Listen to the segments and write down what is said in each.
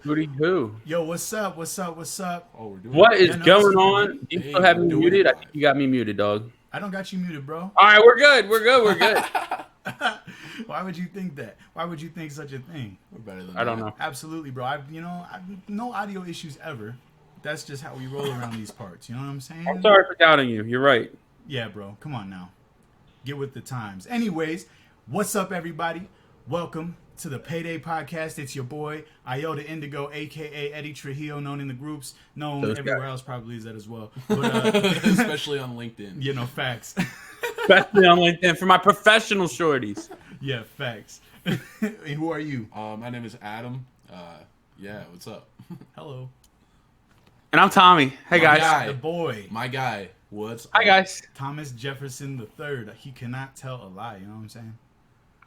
Hootie who? Yo, what's up? What's up? What's up? Oh, we're doing What it. is Yeah, no, going it's on? good. Do you Hey, still have we're me doing muted? it I think you got me muted, dog. I don't got you muted, bro. All right, we're good. We're good. We're good. Why would you think that? Why would you think such a thing? We're better than I don't that. know. Absolutely, bro. I've no audio issues ever. That's just how we roll around these parts. You know what I'm saying? I'm sorry for doubting you. You're right. Yeah, bro. Come on now. Get with the times. Anyways, what's up, everybody? Welcome to the Payday podcast. It's your boy, Iota Indigo, a.k.a. Eddie Trujillo, known in the groups, known Those everywhere guys. else probably is that as well. But, Especially on LinkedIn. you know, facts. Especially on LinkedIn for my professional shorties. Yeah, facts. And who are you? My name is Adam. Yeah, what's up? Hello. And I'm Tommy. Hey, My guys. guy. The boy, My guy, what's Hi, up? guys. Thomas Jefferson III. He cannot tell a lie. You know what I'm saying?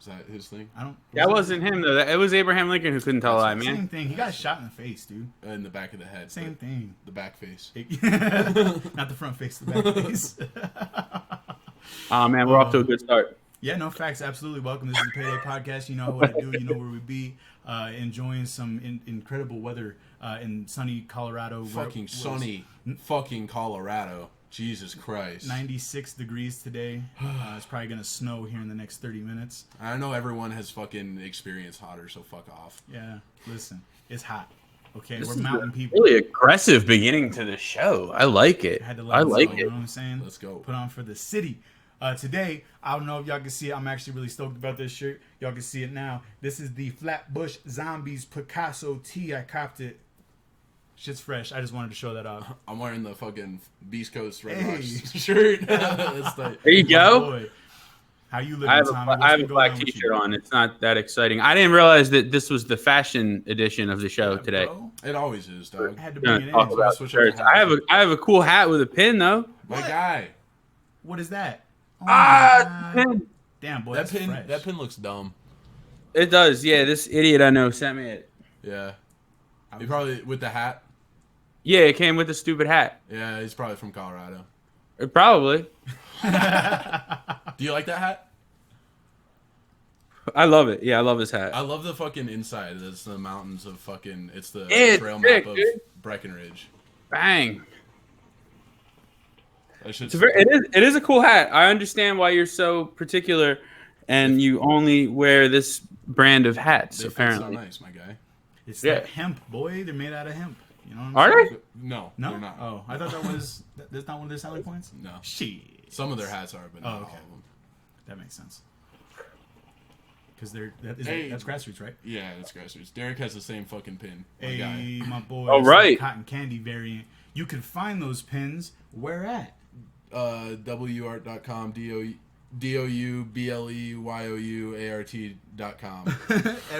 Is that his thing? I don't. That wasn't him, though. It was Abraham Lincoln who couldn't tell a lie, Same man. thing. He got shot in the face, dude. In the back of the head. Same thing. The back face. Not the front face, the back face. Oh, man, we're off to a good start. Yeah, no facts. Absolutely. Welcome. This is the Payday Podcast. You know what I do. You know where we be. Enjoying some incredible weather in sunny Colorado. Fucking sunny. Fucking Colorado. Jesus Christ. 96 degrees today. It's probably going to snow here in the next 30 minutes. I know everyone has fucking experienced hotter, so fuck off. Yeah, listen. It's hot. Okay, This we're is mountain a people. really aggressive beginning to the show. I like it. Had to let I it like go, it. You know what I'm saying? Let's go. Put on for the city. Today, I don't know if y'all can see it. I'm actually really stoked about this shirt. Y'all can see it now. This is the Flatbush Zombies Picasso tee. I copped it. Shit's fresh. I just wanted to show that off. I'm wearing the fucking Beast Coast Red Hey. Rocks shirt. That's like, There you go. Boy, how you living, I have Tommy? What's I have been a going black on with T-shirt you? on. It's not that exciting. I didn't realize that this was the fashion edition of the show Yeah, today. bro. it always is, dog. I had to We're bring gonna it talk in. about switch up the shirts. hats. I have a cool hat with a pin though. My What? guy. What is that? Oh Ah, my God. pin. Damn, boy, That that's pin. fresh. That pin looks dumb. It does. Yeah, this idiot I know sent me it. Yeah. I He was- probably with the hat. Yeah, it came with the stupid hat. Yeah, he's probably from Colorado. Probably. Do you like that hat? I love it. Yeah, I love his hat. I love the fucking inside. It's the mountains of fucking. It's the Yeah, it's trail sick, map of dude. Breckenridge. Bang. I should. It is a cool hat. I understand why you're so particular, and you only wear this brand of hats. They fit Apparently, so nice, my guy. It's Yeah. that hemp, boy. They're made out of hemp. You know what I'm Are saying? they? No, No? they're not. Oh, I thought that was. That's not one of their selling points? No. Shit. Some of their hats are, but not Oh, all okay. of them. That makes sense. Because Hey. that's grassroots, right? Yeah, that's grassroots. Derek has the same fucking pin. My guy. Hey, my boy. Oh, it's the right. Cotton candy variant. You can find those pins where at? WArt.com, DOUBLEYOUART.com.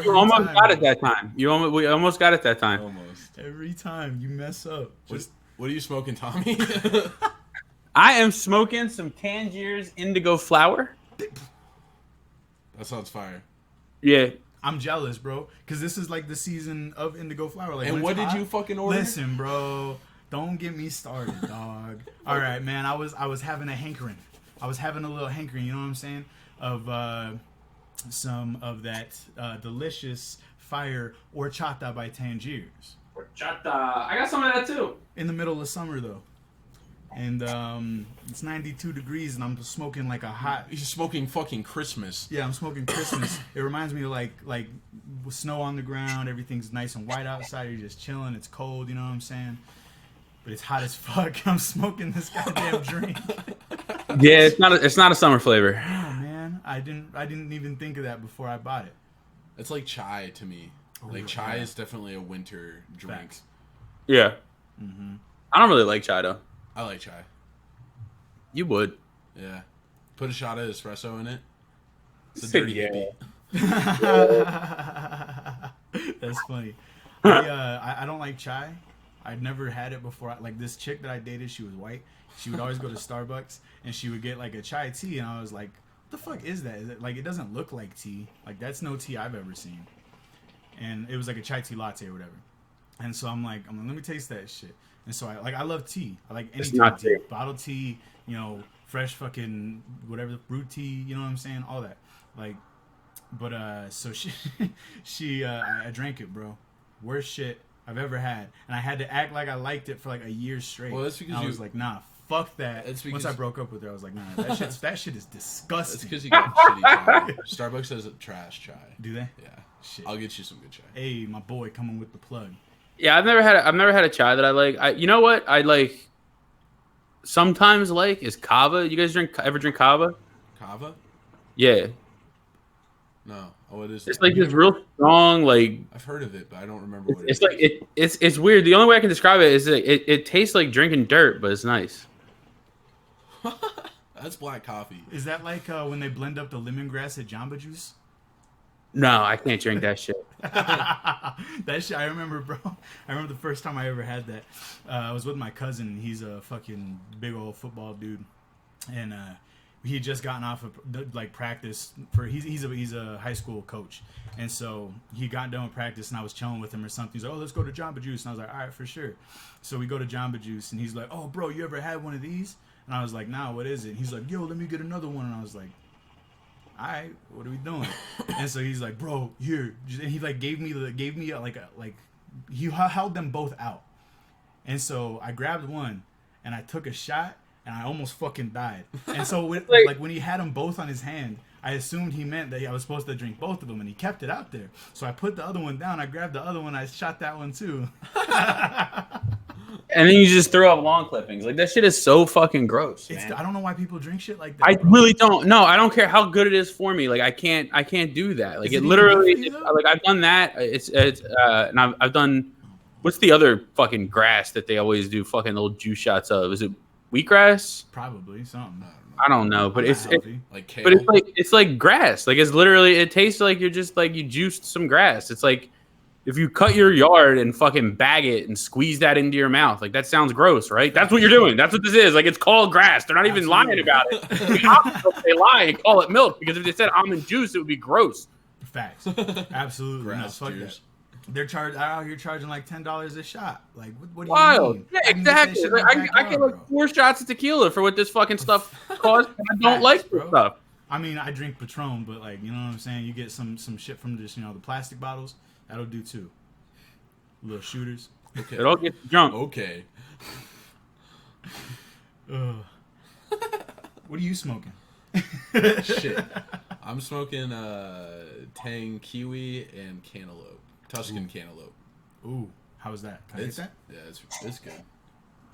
you almost got it that time. We almost got it that time. Almost. Every time you mess up. Just What are you smoking, Tommy? I am smoking some Tangier's indigo flower. That sounds fire. Yeah, I'm jealous, bro. Because this is like the season of indigo flower. Like, And when what it's did you hot- fucking order? Listen, bro. Don't get me started, dog. All right, man. I was having a hankering. I was having a little hankering. You know what I'm saying? Of some of that delicious fire horchata by Tangiers. Horchata. I got some of that too. In the middle of summer, though. And it's 92 degrees, and I'm smoking like a hot. He's smoking fucking Christmas. Yeah, I'm smoking Christmas. It reminds me of like with snow on the ground. Everything's nice and white outside. You're just chilling. It's cold. You know what I'm saying? But it's hot as fuck. I'm smoking this goddamn drink. Yeah, it's not a summer flavor. Oh man, I didn't even think of that before I bought it. It's like chai to me. Like chai is definitely a winter drink. Facts. Yeah. I don't really like chai though. I like chai. You would. Yeah. Put a shot of espresso in it. It's a Say dirty yeah. hippie. That's funny. I don't like chai. I'd never had it before. Like this chick that I dated, she was white. She would always go to Starbucks and she would get like a chai tea, and I was like, "What the fuck is that? Is it like it doesn't look like tea? Like that's no tea I've ever seen." And it was like a chai tea latte or whatever. And so I'm like, let me taste that shit. And so I love tea. I like any It's type not of tea. tea. Bottle tea, you know, fresh fucking whatever, brewed tea, you know what I'm saying? All that. Like, but so she I drank it, bro. Worst shit I've ever had, and I had to act like I liked it for like a year straight. Well, that's because I was like, nah, fuck that. That's because, once I broke up with her, I was like, nah, that shit is disgusting. That's because you got shitty chai. Starbucks has a trash chai. Do they? Yeah. Shit. I'll get you some good chai. Hey, my boy, coming with the plug. Yeah, I've never had a chai that I like. You know what I like? Sometimes like is kava. You guys ever drink kava? Kava? Yeah. No. Oh, what is It's it? like this real strong, like I've heard of it, but I don't remember what it is. it's like it's weird. The only way I can describe it is that it tastes like drinking dirt, but it's nice. That's black coffee. Is that like when they blend up the lemongrass at Jamba Juice? No, I can't drink that shit. That shit, I remember, bro. I remember the first time I ever had that. I was with my cousin. He's a fucking big old football dude, and he had just gotten off of like practice for. He's a high school coach, and so he got done with practice, and I was chilling with him or something. He's like, "Oh, let's go to Jamba Juice," and I was like, "All right, for sure." So we go to Jamba Juice, and he's like, "Oh, bro, you ever had one of these?" And I was like, "Nah, what is it?" And he's like, "Yo, let me get another one," and I was like, all right, what are we doing? And so he's like, bro, here. And he like gave me he held them both out. And so I grabbed one and I took a shot and I almost fucking died. And so when he had them both on his hand, I assumed he meant that I was supposed to drink both of them, and he kept it out there. So I put the other one down. I grabbed the other one. I shot that one too. And then you just throw up lawn clippings. Like that shit is so fucking gross, man. I don't know why people drink shit like that. I bro. really don't. No, I don't care how good it is for me. Like I can't do that. Like Is it it literally, even good for you, though? like I've done that. And I've done. What's the other fucking grass that they always do fucking little juice shots of? Is it wheatgrass? Probably something. I don't know, but I'm it's not healthy. Like kale. but it's like grass. Like it's literally, it tastes like you're just like you juiced some grass. It's like if you cut your yard and fucking bag it and squeeze that into your mouth, like that sounds gross, right? That's what you're doing. That's what this is. Like it's called grass. They're not even lying about it. They lie and call it milk because if they said almond juice, it would be gross. Facts. Absolutely. Grass no, fuck juice. that. They're out here charging like $10 a shot. Like what do you Wild. mean? Yeah, I can get that exactly. shit in Like, my I get backyard, like bro. 4 shots of tequila for what this fucking stuff costs. I don't Facts, like bro. this stuff. I mean, I drink Patron, but like, you know what I'm saying? You get some shit from just, the plastic bottles. That'll do too. Little shooters. Okay. It all gets drunk. Okay. What are you smoking? Shit. I'm smoking Tang Kiwi and Cantaloupe. Tuscan Cantaloupe. Ooh, how was that? Can I get that? Yeah, it's good.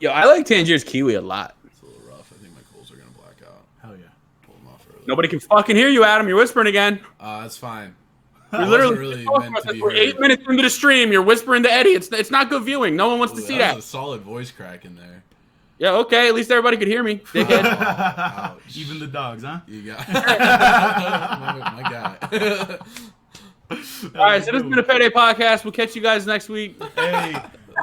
Yo, I like Tangier's kiwi a lot. It's a little rough. I think my coals are gonna black out. Hell yeah. Pull them off early. Nobody can fucking hear you, Adam. You're whispering again. That's fine. You're It literally wasn't really meant to be we're heard. 8 minutes into the stream. You're whispering to Eddie. It's not good viewing. No one wants to see That that. was a solid voice crack in there. Yeah, okay. At least everybody could hear me. Dickhead. Ouch. Even the dogs, huh? You got my guy. All right, so this has been a Payday podcast. We'll catch you guys next week. Hey,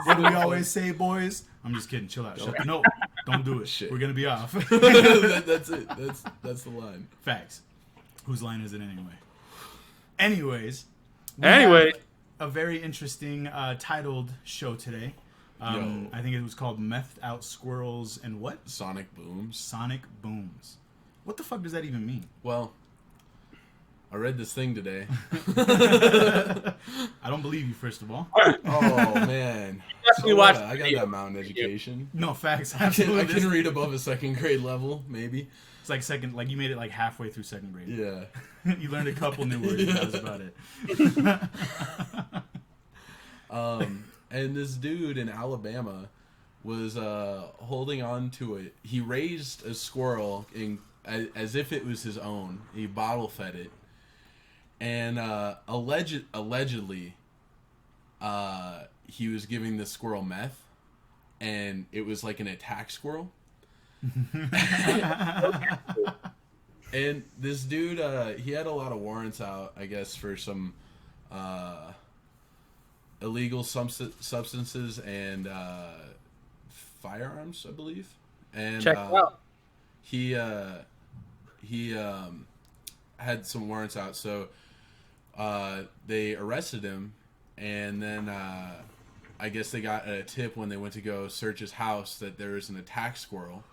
what do we always say, boys? I'm just kidding. Chill out. No, don't do it. Shit. We're gonna be off. That's it. That's the line. Facts. Whose line is it anyway? Anyways. we Anyway. have a very interesting titled show today. Yo. I think it was called Methed Out Squirrels and what? Sonic booms. Sonic Booms. What the fuck does that even mean? Well, I read this thing today. I don't believe you, first of all. Oh man. Definitely watched I got that mountain education. No, facts. I Absolutely. can read above a second grade level, maybe. It's like you made it like halfway through second grade. Yeah. You learned a couple new words. Yeah. That was about it. And this dude in Alabama was holding on to it. He raised a squirrel as if it was his own. He bottle fed it, and allegedly, he was giving the squirrel meth, and it was like an attack squirrel. And this dude, he had a lot of warrants out, I guess, for some illegal substances and firearms, I believe. And Check it out. he had some warrants out, so they arrested him, and then I guess they got a tip when they went to go search his house that there was an attack squirrel.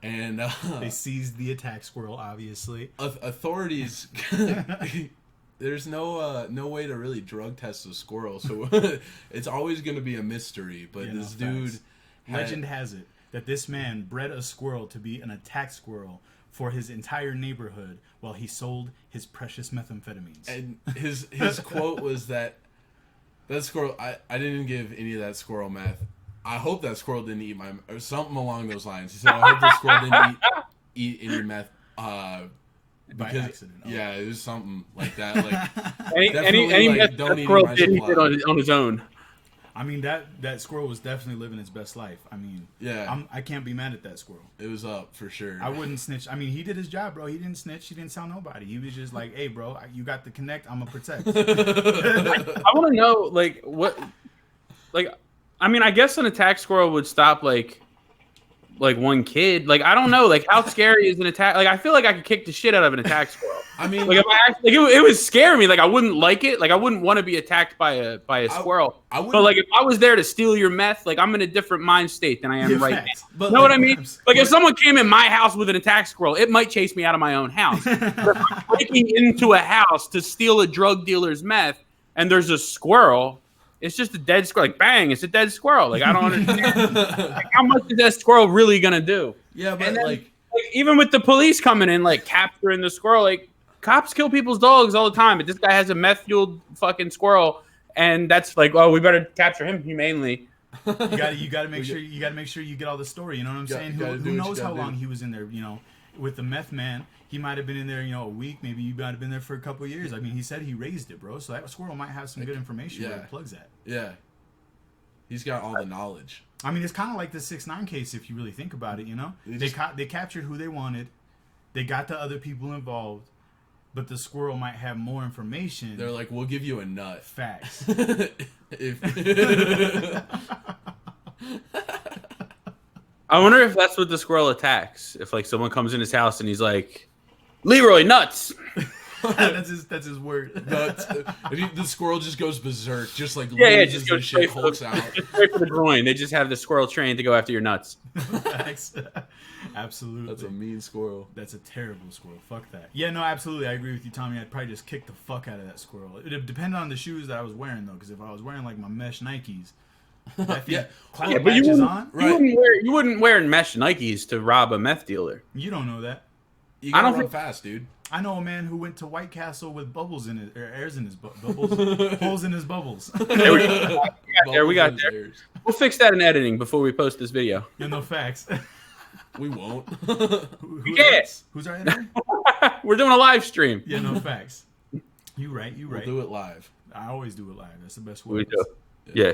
And They seized the attack squirrel, obviously. authorities there's no way to really drug test a squirrel, so it's always going to be a mystery. But Yeah, this no, dude, facts. Legend has it that this man bred a squirrel to be an attack squirrel for his entire neighborhood while he sold his precious methamphetamines. and his quote was that squirrel. I didn't give any of that squirrel meth. I hope that squirrel didn't eat my or something along those lines. He said, I hope the squirrel didn't eat any meth. By accident. Oh. Yeah, it was something like that. Like any like, meth don't that eat squirrel my did supply. on his own. I mean, that squirrel was definitely living its best life. I mean, Yeah. I can't be mad at that squirrel. It was up for sure. I wouldn't snitch. I mean, he did his job, bro. He didn't snitch. He didn't tell nobody. He was just like, hey, bro, you got the connect. I'm going to protect. I want to know, like, what, like, I mean, I guess an attack squirrel would stop, like one kid. Like, I don't know. Like, how scary is an attack? Like, I feel like I could kick the shit out of an attack squirrel. I mean, Like, if I actually, like, it would scare me. Like, I wouldn't like it. Like, I wouldn't want to be attacked by a squirrel. I would. But like, if I was there to steal your meth, like, I'm in a different mind state than I am right Facts. now. But, You know what I mean? Facts. Like, if someone came in my house with an attack squirrel, it might chase me out of my own house. But if I'm breaking into a house to steal a drug dealer's meth, and there's a squirrel, it's just a dead squirrel. Like, bang, it's a dead squirrel. Like, I don't understand. Like, how much is that squirrel really gonna do? Yeah, but And then, like, even with the police coming in, like, capturing the squirrel, like, cops kill people's dogs all the time, but this guy has a meth-fueled fucking squirrel, and that's like, oh, we better capture him humanely. You got to make sure you get all the story. You know what I'm saying? Who knows how long he was in there? You know, with the meth man, he might have been in there, a week. Maybe you might have been there for a couple of years. I mean, he said he raised it, bro. So that squirrel might have some good information where it plugs at. yeah, he's got all the knowledge. I mean, it's kind of like the 6ix9ine case if you really think about it. You know, they captured who they wanted, they got the other people involved, but the squirrel might have more information. They're like, we'll give you a nut. Facts. I wonder if that's what the squirrel attacks. If like someone comes in his house and he's like, Leroy, nuts. that's his word. Nuts. The squirrel just goes berserk, just like Just go the straight shit, for hulks the, out. just straight for the groin. They just have the squirrel trained to go after your nuts. Facts. Absolutely. That's a mean squirrel. That's a terrible squirrel. Fuck that. Yeah, no, absolutely. I agree with you, Tommy. I'd probably just kick the fuck out of that squirrel. It depended on the shoes that I was wearing, though, because if I was wearing like my mesh Nikes, But you you wouldn't wear mesh Nikes to rob a meth dealer. You don't know that. You gotta I don't run think- fast, dude. I know a man who went to White Castle with bubbles in his, or airs in his bubbles, holes in his bubbles. There we got there. We'll fix that in editing before we post this video. Yeah, no facts. We won't. Who Yeah. else? Who's our editor? We're doing a live stream. Yeah, no facts. You right. We'll do it live. I always do it live. That's the best way. We do. Yeah.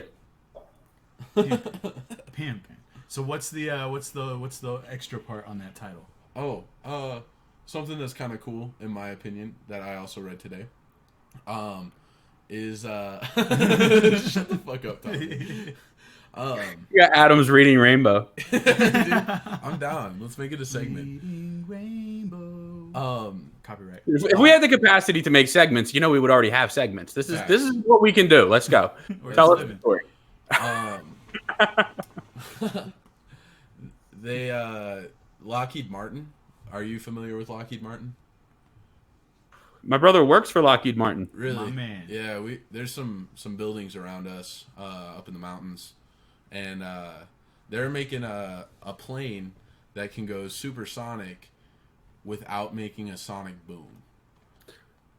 Pimp. So what's the extra part on that title? Something that's kind of cool in my opinion that I also read today. Is shut the fuck up, Tommy. You got Adam's reading Rainbow. Dude, I'm down. Let's make it a segment. Reading Rainbow. Copyright. If we had the capacity to make segments, we would already have segments. This is what we can do. Let's go. Tell us the story. Lockheed Martin. Are you familiar with Lockheed Martin? My brother works for Lockheed Martin. Really? My man. Yeah, there's some buildings around us up in the mountains, and they're making a plane that can go supersonic without making a sonic boom.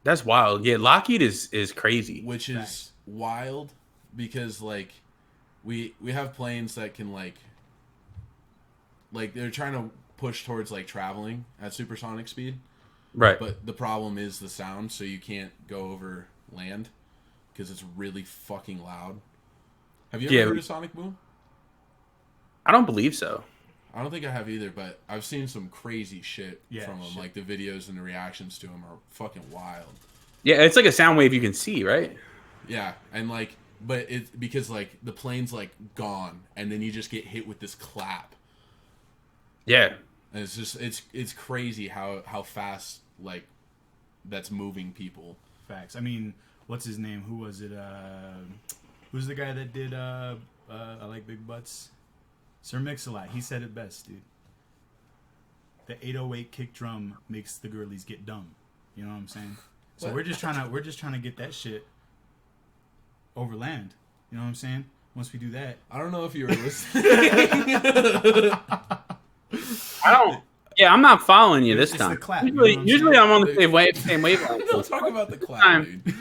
That's wild. Yeah, Lockheed is crazy. Which is wild because like we have planes that can like they're trying to push towards like traveling at supersonic speed. Right. But the problem is the sound, so you can't go over land because it's really fucking loud. Have you ever heard of sonic boom? I don't believe so. I don't think I have either, but I've seen some crazy shit from them. shit. Like the videos and the reactions to them are fucking wild. Yeah, it's like a sound wave you can see, right? Yeah, and like, but it's because like the plane's like gone, and then you just get hit with this clap. Yeah. And it's just it's crazy how fast like that's moving people. Facts. I mean, what's his name? Who was it? Who's the guy that did I Like Big Butts? Sir Mix-a-Lot. He said it best, dude. The 808 kick drum makes the girlies get dumb. You know what I'm saying? So we're just trying to get that shit over land. You know what I'm saying? Once we do that, I don't know if you were listening. I don't. Yeah, I'm not following you this it's time. the clap. Usually I'm on the same wavelength. Don't talk about the clap, dude.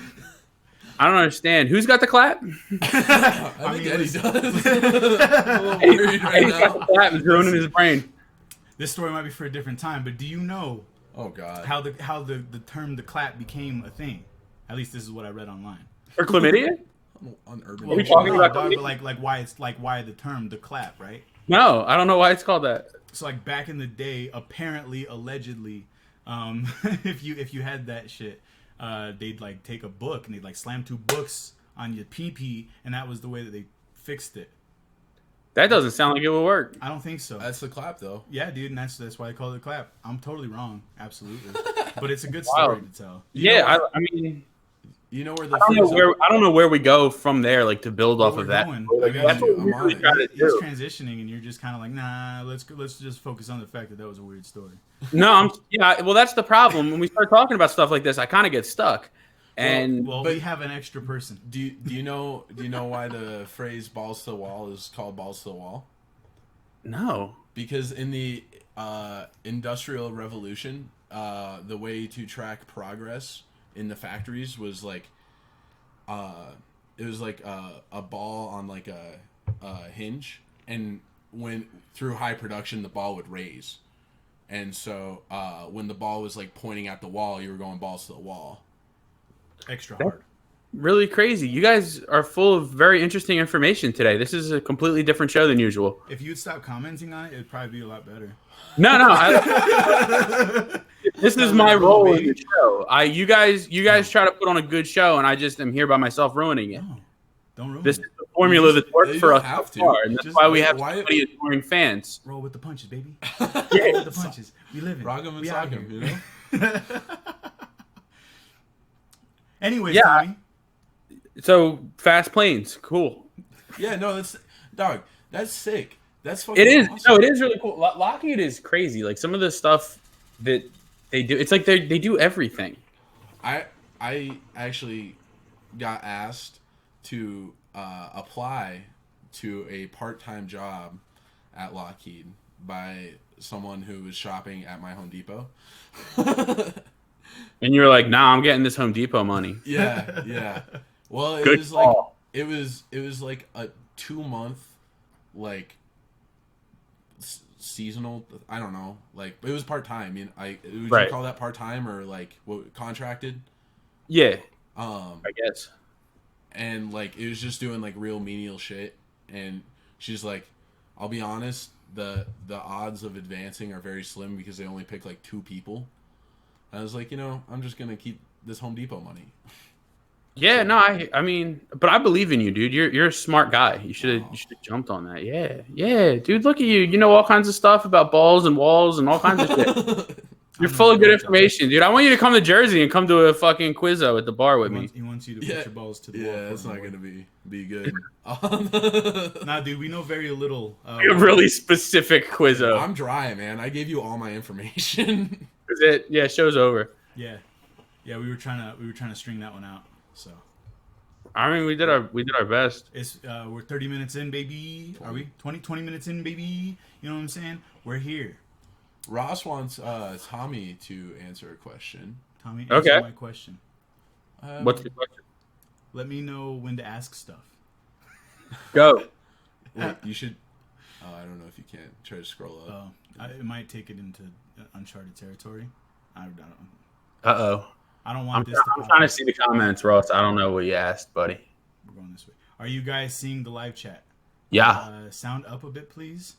I don't understand. Who's got the clap? I think Eddie does. I'm a little worried right Eddie's got the now. clap. It's ruining his brain. This story might be for a different time, but do you know Oh God. how the term the clap became a thing? At least this is what I read online. For chlamydia? On urban. Are we talking about dog, chlamydia? but why the term the clap, right? No, I don't know why it's called that. So like back in the day, apparently, allegedly, if you had that shit, they'd like take a book and they'd like slam 2 books on your pee, and that was the way that they fixed it. That doesn't sound like it would work. I don't think so. That's the clap, though. Yeah, dude, and that's why they call it a clap. I'm totally wrong, absolutely, but it's a good story to tell. Yeah, I mean, You know where the I don't know where we go from there, like to build off of that. Going. That's what we usually try to He's do. transitioning, and you're just kind of like, nah. Let's just focus on the fact that was a weird story. No, well, that's the problem. When we start talking about stuff like this, I kind of get stuck. And Well, we have an extra person. Do you know why the phrase "balls to the wall" is called "balls to the wall"? no, Because in the Industrial Revolution, the way to track progress in the factories was like, it was like a ball on like a hinge, and when through high production, the ball would raise, and so when the ball was like pointing at the wall, you were going balls to the wall. Extra hard. really crazy. You guys are full of very interesting information today. This is a completely different show than usual. If you'd stop commenting on it, it'd probably be a lot better. No. This is my role in the show. You guys try to put on a good show, and I just am here by myself ruining it. No, don't ruin This it. is the formula that's worked you for don't us have so to. far, and that's Just- why we have why- so many adoring fans. Roll with the punches, baby. Yeah. Roll with the punches. We live in. Rock 'em and We sock out 'em, here. you know? Anyways, Yeah. Tommy. So fast planes, cool. Yeah, no, that's sick. That's fucking It is. awesome. No, it is really cool. Lockheed is crazy. Like some of the stuff that they do, it's like they do everything. I actually got asked to apply to a part-time job at Lockheed by someone who was shopping at my Home Depot. And you're like, nah, I'm getting this Home Depot money. Yeah. Well, it Good was call. like it was like a 2-month like seasonal. I don't know. Like it was part time. I mean, would Right. you call that part time or like what contracted? Yeah, I guess. And like it was just doing like real menial shit. And she's like, I'll be honest, the odds of advancing are very slim because they only pick like 2 people. I was like, I'm just gonna keep this Home Depot money. Yeah, no, I mean, but I believe in you, dude. You're a smart guy. You should have jumped on that. Yeah, dude. Look at you. You know all kinds of stuff about balls and walls and all kinds of shit. You're full of good information, dude. I want you to come to Jersey and come to a fucking quizzo at the bar with me. He wants you to put your balls to the wall. Yeah, that's not gonna be good. Nah, dude, we know very little. A really specific quizzo. I'm dry, man. I gave you all my information. Is it? Yeah, show's over. Yeah, we were trying to string that one out. So I mean, we did our best. it's we're 30 minutes in, baby. Are we 20 minutes in, baby? You know what I'm saying? We're here. Ross wants Tommy to answer a question. Tommy, Okay. answer my question. What's the question? Let me know when to ask stuff. Go. Wait, you should. Oh, I don't know if you can. Try to scroll up. It might take it into uncharted territory. I don't. Uh-oh. I don't I'm want this. To trying to see the comments, Ross. I don't know what you asked, buddy. We're going this way. Are you guys seeing the live chat? Yeah. Sound up a bit, please.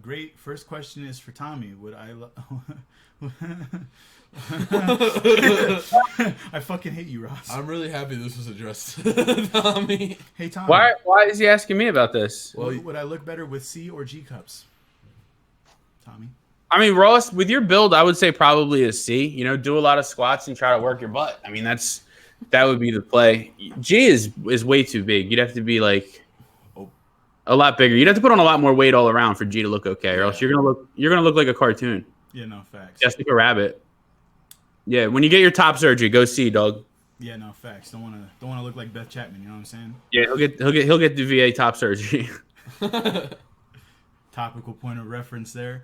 Great. First question is for Tommy. Would I? I fucking hate you, Ross. I'm really happy this was addressed to Tommy. Hey, Tommy. Why is he asking me about this? Would I look better with C or G cups? Tommy. I mean, Ross, with your build, I would say probably a C. Do a lot of squats and try to work your butt. I mean, that would be the play. G is way too big. You'd have to be like a lot bigger. You'd have to put on a lot more weight all around for G to look okay, or else you're gonna look like a cartoon. Yeah, no facts. Just like a rabbit. Yeah, when you get your top surgery, go see, dog. Yeah, no facts. Don't wanna look like Beth Chapman. You know what I'm saying? Yeah, he'll get the VA top surgery. Topical point of reference there.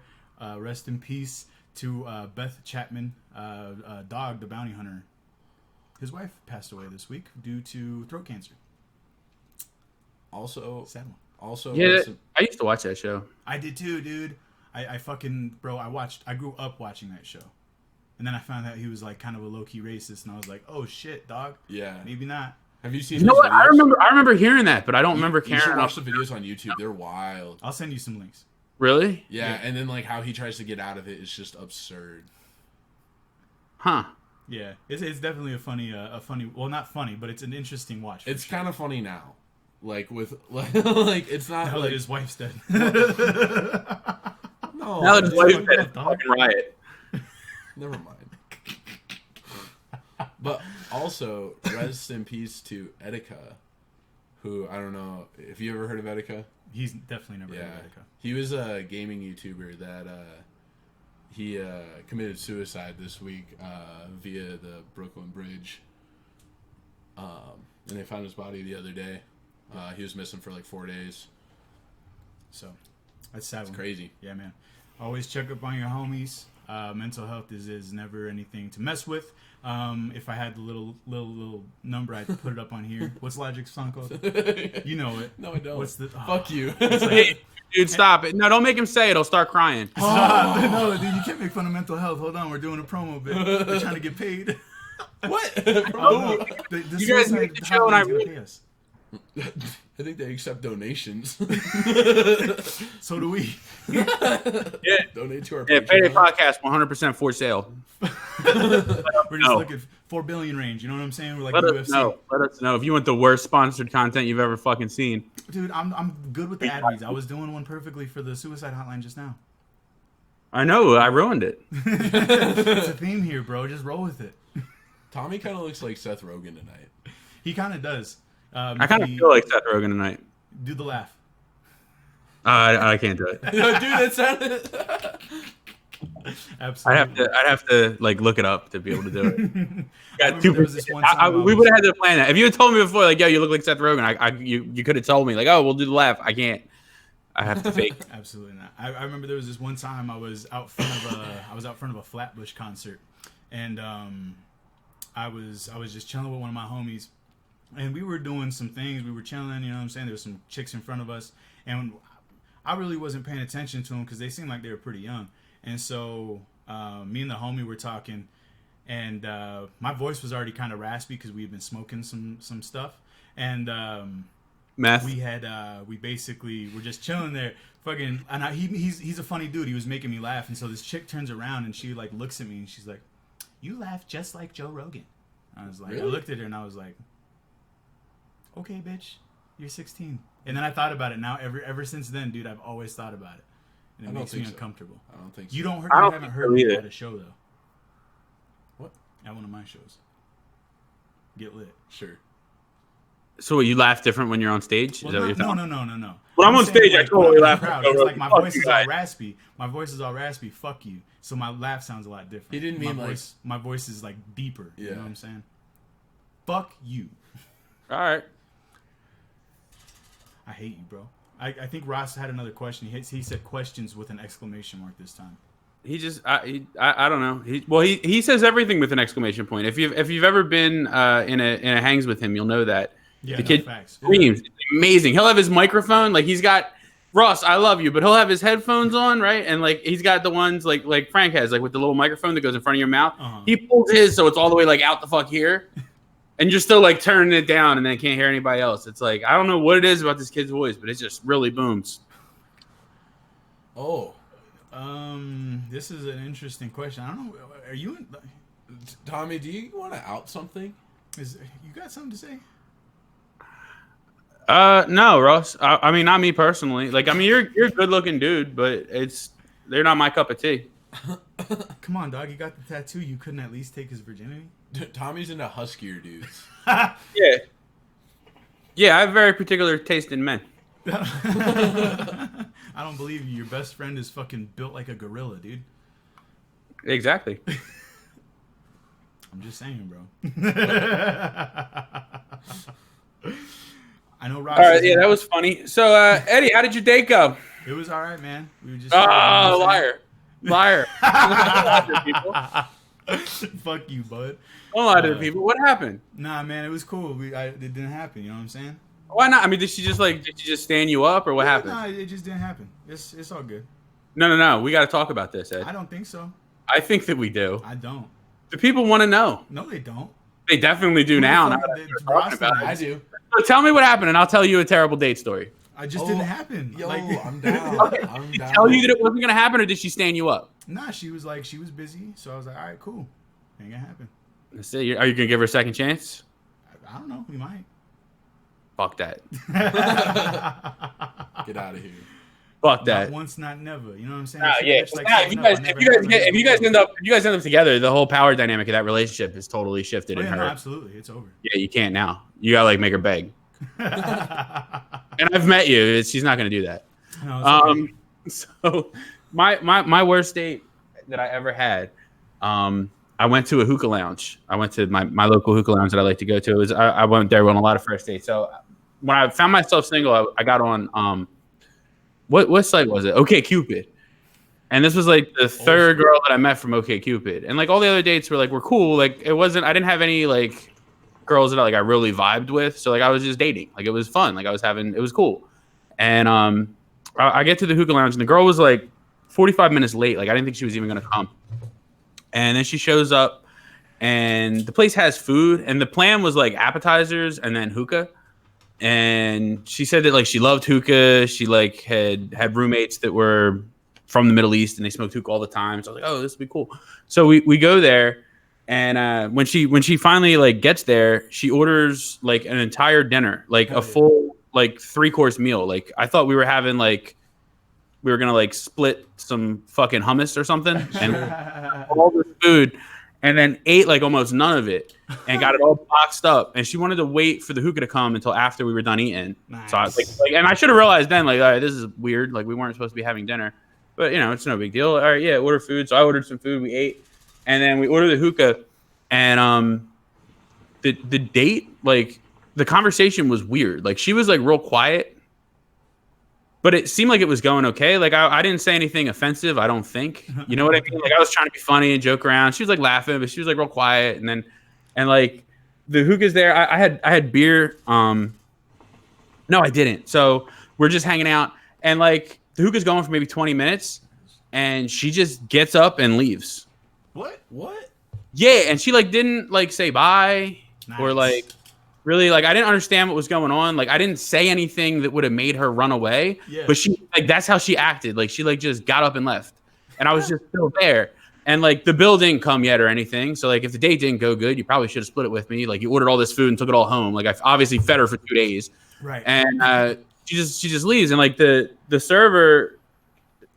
Rest in peace to Beth Chapman, Dog the Bounty Hunter. His wife passed away this week due to throat cancer. Also, Sad one. Also, yeah, I used to watch that show. I did too, dude. I fucking, bro, I grew up watching that show. And then I found out he was like kind of a low-key racist, and I was like, oh shit, dog. Yeah. Maybe not. Have you seen You know what? videos? I remember hearing that, but I don't remember You should caring. watch the videos on YouTube. They're wild. I'll send you some links. Really? Yeah, and then like how he tries to get out of it is just absurd. Huh. Yeah, it's definitely a funny, well, not funny, but it's an interesting watch. It's sure. kind of funny now. Like with like it's not Now like that his wife's dead. no. Now that his wife's fucked dead, up, it's a dog. fucking riot. Never mind. But also, rest in peace to Etika, who I don't know if you ever heard of Etika. He's definitely never heard of Etika. He was a gaming YouTuber that he committed suicide this week via the Brooklyn Bridge. And they found his body the other day. He was missing for like 4 days. So that's sad. It's crazy. Yeah, man. Always check up on your homies. Mental health is never anything to mess with. If I had the little number, I'd put it up on here. What's Logic's song called? You know it. No, I don't. What's the? Fuck you. Hey, dude, stop it. No, don't make him say it. He'll start crying. No, dude, you can't make fun of mental health. Hold on, we're doing a promo bit. We're trying to get paid. What? Oh, no. The You guys suicide make the show and I hotline's gonna read. pay us. I think they accept donations. So do we. Yeah. Donate to our Yeah, Patreon. Payday Podcast 100% for sale. We're just No. looking 4 billion range. You know what I'm saying? We're like Let UFC. us know. Let us know if you want the worst sponsored content you've ever fucking seen. Dude, I'm good with the ad reads. I was doing one perfectly for the suicide hotline just now. I know. I ruined it. It's a theme here, bro. Just roll with it. Tommy kind of looks like Seth Rogen tonight. He kind of does. I kind of feel like Seth Rogen tonight. Do the laugh. I can't do it. Dude, that sounded. Absolutely. I'd have to like look it up to be able to do it. I Got remember two. there was this one time I We was- would have had to plan that. If you had told me before, like, yo, you look like Seth Rogen, you could have told me, like, oh, we'll do the laugh. I can't. I have to fake. Absolutely not. I remember there was this one time I was out front of a Flatbush concert, and I was just chilling with one of my homies, and we were doing some things. We were chilling, you know what I'm saying? There were some chicks in front of us, and I really wasn't paying attention to them because they seemed like they were pretty young. And so me and the homie were talking, and my voice was already kind of raspy because we had been smoking some stuff, and Meth. we basically were just chilling there, fucking. And he's a funny dude. He was making me laugh, and so this chick turns around and she like looks at me and she's like, "You laugh just like Joe Rogan." I was like, Really? I looked at her and I was like, "Okay, bitch, you're 16." And then I thought about it. Now ever since then, dude, I've always thought about it, and I it don't makes me think so. uncomfortable. I don't think so. You I haven't don't think heard so me either. at a show though. What? At one of my shows. Get lit. Sure. So what, you laugh different when you're on stage? Is Well, that what you're no. talking? When I'm on saying, stage, I like, totally when I'm in laugh the like crowd, Joe it's Rogan. like my Fuck voice you is all guys. raspy. My voice is all raspy. Fuck you. So my laugh sounds a lot different. He didn't mean my like- voice. My voice is like deeper. You Yeah. know what I'm saying? Fuck you. All right. I hate you, bro. I think Ross had another question. He said questions with an exclamation mark this time. He just I don't know. He says everything with an exclamation point. If you've ever been in a hangs with him, you'll know that. Yeah, The no, kid facts. screams. It's amazing. He'll have his microphone, like he's got Ross, I love you, but he'll have his headphones on, right? And like he's got the ones like Frank has, like with the little microphone that goes in front of your mouth. Uh-huh. He pulls his so it's all the way like out the fuck here. And you're still like turning it down and then can't hear anybody else. It's like I don't know what it is about this kid's voice, but it just really booms. Oh, This is an interesting question. I don't know. Are you? Tommy, do you want to out something? You got something to say? No, Ross. I mean, not me personally. Like, I mean, you're a good looking dude, but they're not my cup of tea. Come on, dog. You got the tattoo. You couldn't at least take his virginity? Tommy's into huskier dudes. Yeah. Yeah, I have very particular taste in men. I don't believe you. Your best friend is fucking built like a gorilla, dude. Exactly. I'm just saying, bro. I know Ross. All right, yeah, that was funny. So, Eddie, how did your date go? It was all right, man. We were just. Oh, liar. Fuck you, bud. Don't lie to the people. What happened? Nah, man, it was cool. It didn't happen. You know what I'm saying? Why not? I mean, did she just stand you up, or what happened? Nah, it just didn't happen. It's all good. No. We got to talk about this, Ed. I don't think so. I think that we do. I don't. The people want to know. No, they don't. They definitely do now. I do. So tell me what happened, and I'll tell you a terrible date story. I just didn't happen. Yo, Like, I'm down. Okay. I'm Did down. she tell you that it wasn't gonna happen, or did she stand you up? nah, she was busy, so I was like, all right, cool, ain't gonna happen. Let's see. Are you gonna give her a second chance? I don't know. We might. Fuck that. Get out of here. Fuck that. Not once, not never. You know what I'm saying? Yeah. If you guys end up together, the whole power dynamic of that relationship is totally shifted in her. No, absolutely, it's over. Yeah, you can't now. You gotta make her beg. And I've met you. She's not gonna do that. No, it's okay. So my worst date that I ever had. I went to a hookah lounge. I went to my local hookah lounge that I like to go to. I went there on a lot of first dates. So when I found myself single, I got on what site was it? OkCupid. And this was like the third girl that I met from OkCupid. And like all the other dates were cool. Like I didn't have any like girls that I really vibed with. So like I was just dating. Like it was fun. Like it was cool. And I get to the hookah lounge and the girl was like 45 minutes late. Like I didn't think she was even gonna come. And then she shows up and the place has food. And the plan was like appetizers and then hookah. And she said that like she loved hookah. She like had roommates that were from the Middle East and they smoked hookah all the time. So I was like, oh, this would be cool. So we go there, and when she finally like gets there, she orders like an entire dinner, like a full like 3-course meal. Like I thought we were having like we were gonna like split some fucking hummus or something, and all this food. And then ate like almost none of it and got it all boxed up. And she wanted to wait for the hookah to come until after we were done eating. Nice. So I was like, and I should have realized then, like, all right, this is weird. Like we weren't supposed to be having dinner, but you know, it's no big deal. All right, yeah, order food. So I ordered some food. We ate, and then we ordered the hookah. And the date, like the conversation was weird. Like she was like real quiet, but it seemed like it was going okay. Like I didn't say anything offensive, I don't think. You know what I mean? Like I was trying to be funny and joke around. She was like laughing, but she was like real quiet. And like the hookah's there. I had beer. No, I didn't. So we're just hanging out, and like the hookah's going for maybe 20 minutes, and she just gets up and leaves. What? Yeah, and she like didn't like say bye or like. Really, like I didn't understand what was going on. Like I didn't say anything that would have made her run away. Yeah. But she like that's how she acted. Like she like just got up and left. And I was just still there. And like the bill didn't come yet or anything. So like if the date didn't go good, you probably should have split it with me. Like you ordered all this food and took it all home. Like I obviously fed her for 2 days. Right. And she just leaves. And like the server,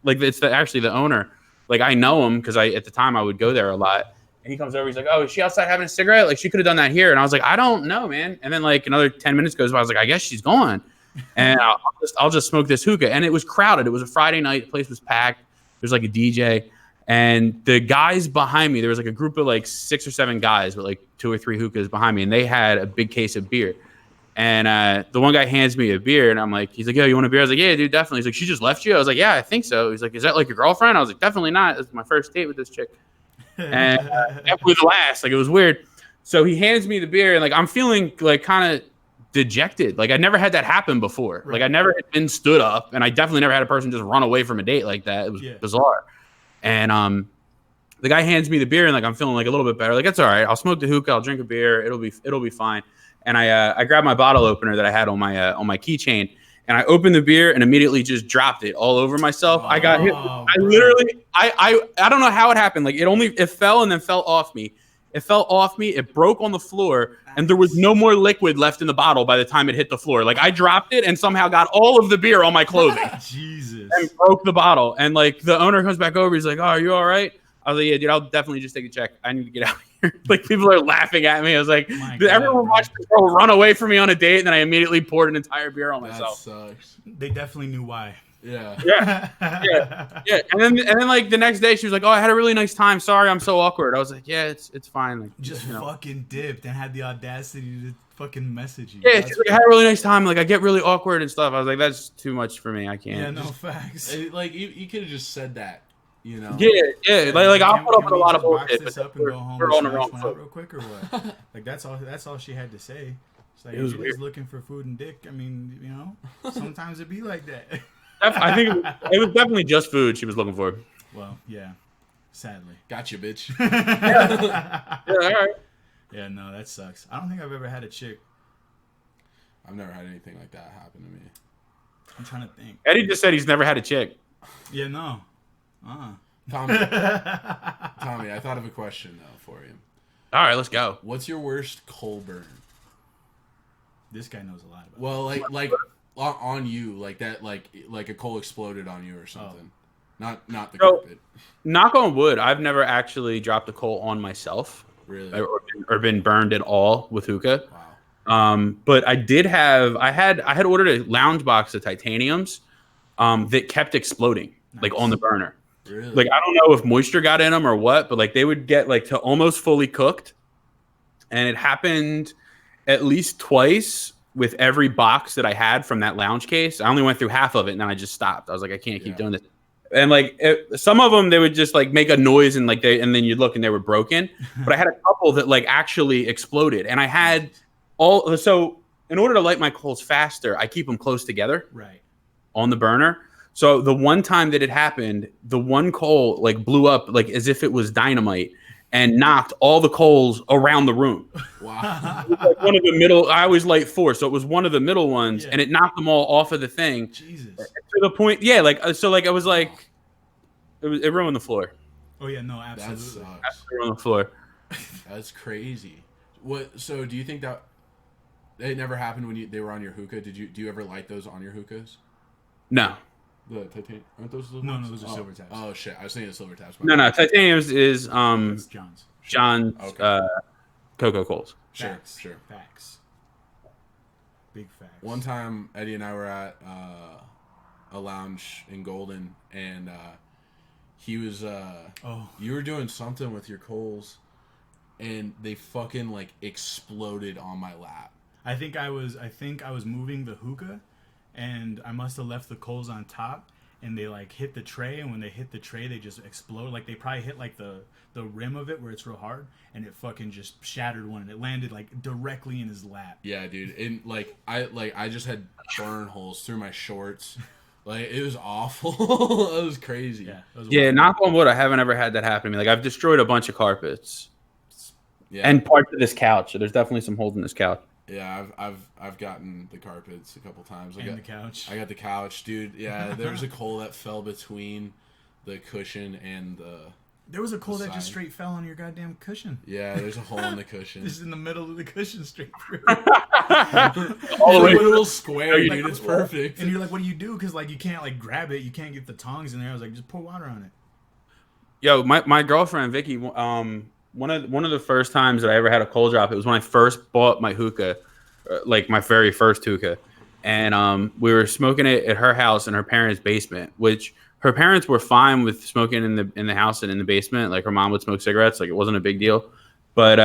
like it's actually the owner. Like I know him because at the time I would go there a lot. And he comes over, he's like, oh, is she outside having a cigarette? Like, she could have done that here. And I was like, I don't know, man. And then, like, another 10 minutes goes by. I was like, I guess she's gone. And I'll just smoke this hookah. And it was crowded. It was a Friday night. The place was packed. There's, like, a DJ. And the guys behind me, there was, like, a group of, like, 6 or 7 guys with, like, 2 or 3 hookahs behind me. And they had a big case of beer. And the one guy hands me a beer. And I'm like, he's like, yo, you want a beer? I was like, yeah, dude, definitely. He's like, she just left you? I was like, yeah, I think so. He's like, is that, like, your girlfriend? I was like, definitely not. This is my first date with this chick. And that was the last. Like it was weird. So he hands me the beer, and like I'm feeling like kind of dejected. Like I never had that happen before. Right. Like I never had been stood up, and I definitely never had a person just run away from a date like that. It was bizarre. And the guy hands me the beer, and like I'm feeling like a little bit better. Like that's all right. I'll smoke the hookah. I'll drink a beer. It'll be fine. And I grabbed my bottle opener that I had on my keychain. And I opened the beer and immediately just dropped it all over myself. I got hit. I literally, I don't know how it happened. Like it fell and then fell off me. It fell off me. It broke on the floor, and there was no more liquid left in the bottle by the time it hit the floor. Like I dropped it and somehow got all of the beer on my clothing. Jesus. And broke the bottle. And like the owner comes back over. He's like, "Oh, are you all right?" I was like, "Yeah, dude. I'll definitely just take a check. I need to get out of here." Like people are laughing at me. I was like, everyone watched this girl run away from me on a date, and then I immediately poured an entire beer on myself. That sucks. They definitely knew why. Yeah. Yeah. And then like the next day she was like, "Oh, I had a really nice time. Sorry, I'm so awkward." I was like, "Yeah, it's fine." Like, Just fucking dipped and had the audacity to fucking message you. Yeah, she's like, "I had a really nice time. Like, I get really awkward and stuff." I was like, "That's too much for me. I can't." Yeah, no facts. Like you could have just said that, you know. Yeah. Like I'll put up with a lot of bullshit. Box this up and go home we're on the and wrong smash one foot. out real quick or what? Like that's all she had to say. It's like It was if she was looking for food and dick. I mean, you know, sometimes it be like that. I think it was definitely just food she was looking for. Well, yeah, sadly. Gotcha, bitch. Yeah, all right. Yeah, no, that sucks. I don't think I've ever had a chick. I've never had anything like that happen to me. I'm trying to think. Eddie just said he's never had a chick. Yeah, no. Tommy, I thought of a question though for you. All right, let's go. What's your worst coal burn? This guy knows a lot about. Well, like on you, like that, like a coal exploded on you or something. Not the carpet. Knock on wood, I've never actually dropped a coal on myself. Really? Or been burned at all with hookah. Wow. But I had ordered a lounge box of titaniums that kept exploding like on the burner. Really? Like I don't know if moisture got in them or what, but like they would get like to almost fully cooked, and it happened at least twice with every box that I had from that lounge case. I only went through half of it, and then I just stopped. I was like, I can't keep doing this. And like some of them, they would just like make a noise and like and then you'd look and they were broken. But I had a couple that like actually exploded, and I had so in order to light my coals faster, I keep them close together, Right. on the burner. So the one time that it happened, the one coal like blew up like as if it was dynamite and knocked all the coals around the room. Wow. Like one of the middle, I always light 4, so it was one of the middle ones, and it knocked them all off of the thing. Jesus. To the point, so like I was like, it ruined the floor. Oh yeah, no, absolutely. That sucks. Absolutely ruined the floor. That's crazy. What? So do you think that it never happened when they were on your hookah? Do you ever light those on your hookahs? No. The titanium? Aren't those the No, ones? those are silver tabs. Oh shit! I was thinking of silver tabs. No. Titaniums is That's John's. John's Okay. cocoa coals. Sure. Facts. Big facts. One time, Eddie and I were at a lounge in Golden, and he was you were doing something with your coals, and they fucking like exploded on my lap. I think I was moving the hookah, and I must have left the coals on top, and they like hit the tray, and when they hit the tray, they just explode. Like they probably hit like the rim of it where it's real hard, and it fucking just shattered one, and it landed like directly in his lap. Yeah, dude. And I just had burn holes through my shorts. Like it was awful. It was crazy. Yeah. Yeah, knock on wood, I haven't ever had that happen to me. Like I've destroyed a bunch of carpets. Yeah. And parts of this couch. So there's definitely some holes in this couch. Yeah, I've gotten the carpets a couple times. And the couch. I got the couch, dude. Yeah, there was a coal that fell between the cushion and the. There was a coal that just side. straight fell on your goddamn cushion. Yeah, there's a hole in the cushion. Just in the middle of the cushion, straight through. All the It's way. like a little square, Like, dude. It's perfect. And you're like, what do you do? Because like you can't like grab it. You can't get the tongs in there. I was like, just pour water on it. Yo, my girlfriend Vicky, one of the first times that I ever had a coal drop, it was when I first bought my hookah, like my very first hookah, and we were smoking it at her house in her parents' basement, which her parents were fine with smoking in the house and in the basement. Like her mom would smoke cigarettes, like it wasn't a big deal, but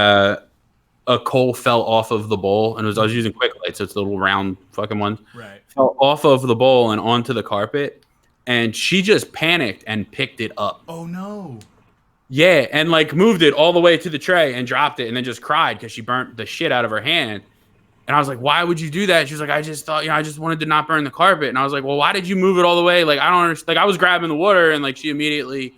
a coal fell off of the bowl, and I was using quick lights, so it's the little round fucking ones. Right. Fell off of the bowl and onto the carpet, and she just panicked and picked it up. Oh no. Yeah, and like moved it all the way to the tray and dropped it, and then just cried because she burnt the shit out of her hand. And I was like, "Why would you do that?" She was like, "I just thought, I just wanted to not burn the carpet." And I was like, "Well, why did you move it all the way?" Like, I don't understand. Like, I was grabbing the water, and like she immediately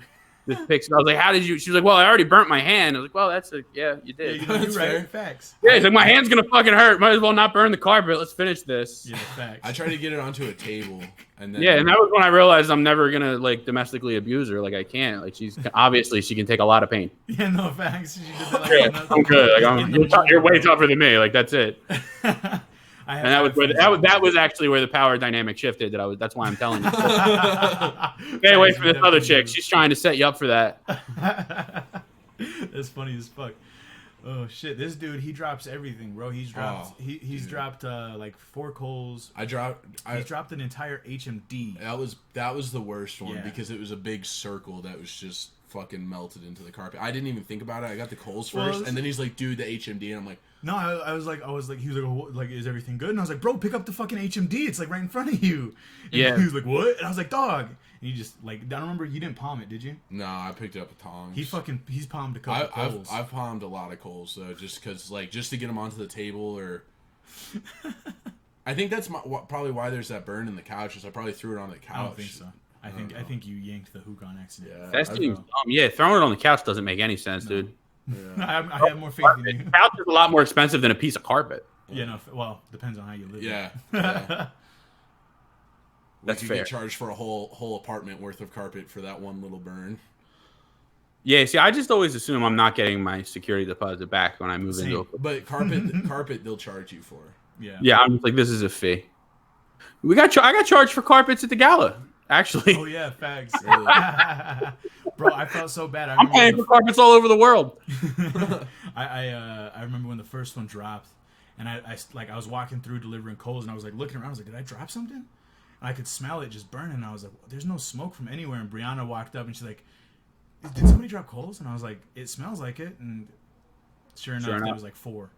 just picks it. I was like, "How did you?" She was like, "Well, I already burnt my hand." I was like, "Well, yeah, you did." Yeah, That's you're fair. right. Facts. Yeah, he's like, "My hand's gonna fucking hurt. Might as well not burn the carpet. Let's finish this." Yeah, facts. I tried to get it onto a table, and then Yeah, and that was when I realized I'm never gonna like domestically abuse her. Like I can't. Like she's obviously she can take a lot of pain. Yeah, no facts. She did that like Yeah, nothing. I'm good. Like In the you're way moment. tougher than me. Like that's it. I And that was where that was actually where the power dynamic shifted. That's why I'm telling you. Stay away from this other chick. She's trying to set you up for that. That's funny as fuck. Oh shit! This dude, he drops everything, bro. He's dropped. He's dropped like 4 coals. He's dropped an entire HMD. That was the worst one Yeah. because it was a big circle that was just fucking melted into the carpet. I didn't even think about it. I got the coals first, and then he's like, "Dude, the HMD," and I'm like, "No." I was like, he was like, oh, like, "Is everything good?" And I was like, "Bro, pick up the fucking HMD. It's like right in front of you." And Yeah. he was like, "What?" And I was like, "Dog." And he just like, I don't remember. You didn't palm it, did you? No, I picked it up with tongs. He's palmed a couple coals. I've palmed a lot of coals though, just because just to get them onto the table or. I think that's probably why there's that burn in the couch. Is I probably threw it on the couch. I don't think so. I think you yanked the hook on accident. Yeah, That seems dumb. Yeah, throwing it on the couch doesn't make any sense, dude. Yeah. I have more faith in you. The couch is a lot more expensive than a piece of carpet. Yeah, no. Well, depends on how you live. Yeah. That's you fair. Get charged for a whole apartment worth of carpet for that one little burn. Yeah, see, I just always assume I'm not getting my security deposit back when I move into a... But carpet they'll charge you for. Yeah. Yeah, I'm just like, this is a fee. I got charged for carpets at the gala, actually. Oh yeah, facts. Bro, I felt so bad. I'm paying for carpets all over the world. I remember when the first one dropped, and I was walking through delivering coals, and I was like looking around. I was like, did I drop something? And I could smell it just burning. And I was like, there's no smoke from anywhere. And Brianna walked up, and she's like, did somebody drop coals? And I was like, it smells like it. And sure enough, there was like 4.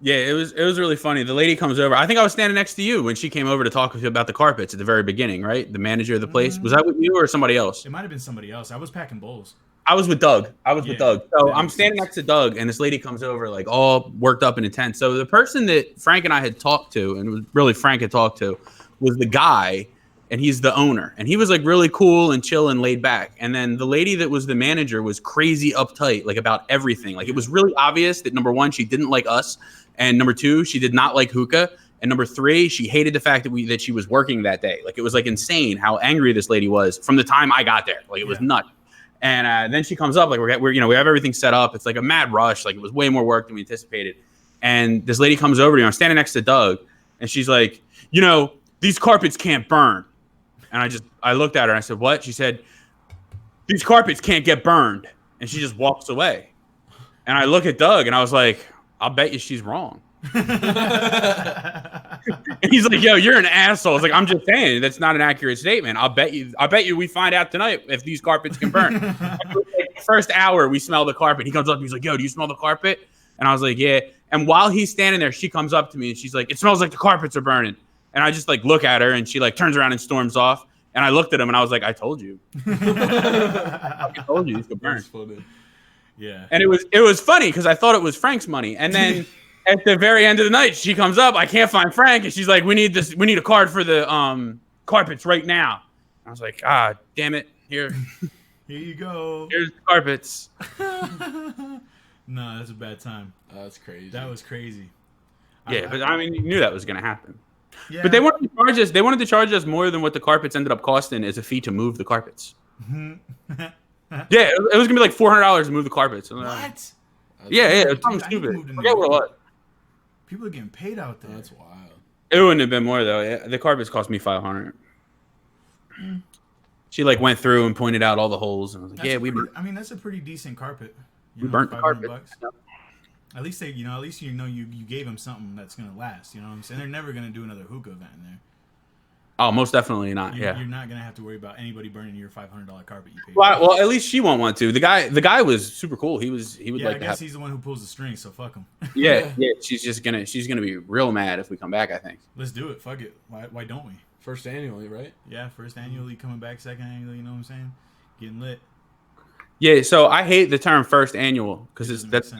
Yeah, it was really funny. The lady comes over. I think I was standing next to you when she came over to talk with you about the carpets at the very beginning, right? The manager of the place. Was that with you or somebody else? It might have been somebody else. I was packing bowls. I was with Doug. So I'm standing next to Doug, and this lady comes over, like, all worked up and intense. So the person that Frank and I had talked to, and it was really Frank had talked to, was the guy, and he's the owner. And he was, like, really cool and chill and laid back. And then the lady that was the manager was crazy uptight, like, about everything. Like, it was really obvious that, number 1, she didn't like us. And number 2, she did not like hookah. And number 3, she hated the fact that she was working that day. Like, it was, like, insane how angry this lady was from the time I got there. Like, it was nuts. And then she comes up, like, we have everything set up. It's like a mad rush. Like, it was way more work than we anticipated. And this lady comes over to me. I'm standing next to Doug, and she's like, these carpets can't burn. And I looked at her and I said, what? She said, these carpets can't get burned. And she just walks away. And I look at Doug, and I was like, I'll bet you she's wrong. And he's like, yo, you're an asshole. It's like, I'm just saying that's not an accurate statement. I'll bet you we find out tonight if these carpets can burn. Like, the first hour we smell the carpet. He comes up and he's like, yo, do you smell the carpet? And I was like, yeah. And while he's standing there, she comes up to me and she's like, it smells like the carpets are burning. And I just like look at her, and she like turns around and storms off. And I looked at him and I was like, I told you. I told you these could burn. That's funny. Yeah. And it was funny because I thought it was Frank's money. And then at the very end of the night, she comes up. I can't find Frank, and she's like, "We need this. We need a card for the carpets right now." I was like, "Ah, damn it! Here you go. Here's the carpets." No, that's a bad time. That's crazy. That was crazy. Yeah, but I mean, you knew that was gonna happen. Yeah. But they wanted to charge us. They wanted to charge us more than what the carpets ended up costing as a fee to move the carpets. Yeah, it was gonna be like $400 to move the carpets. What? Yeah, it's something stupid. Forget what it was. People are getting paid out there. That's wild. It wouldn't have been more though. Yeah, the carpets cost me $500. She like went through and pointed out all the holes, and I was like, I mean, that's a pretty decent carpet. We burnt the carpet. At least you gave them something that's gonna last. You know what I'm saying? They're never gonna do another hookah event in there. Oh, most definitely not. You're Yeah. not gonna have to worry about anybody burning your $500 carpet you paid. Well, at least she won't want to. The guy was super cool. He would Yeah, like I to guess have. he's the one who pulls the strings, so fuck him. Yeah. She's gonna be real mad if we come back, I think. Let's do it. Fuck it. Why don't we? First annually, right? Yeah, first annually coming back, second annually. You know what I'm saying? Getting lit. Yeah. So I hate the term first annual because that's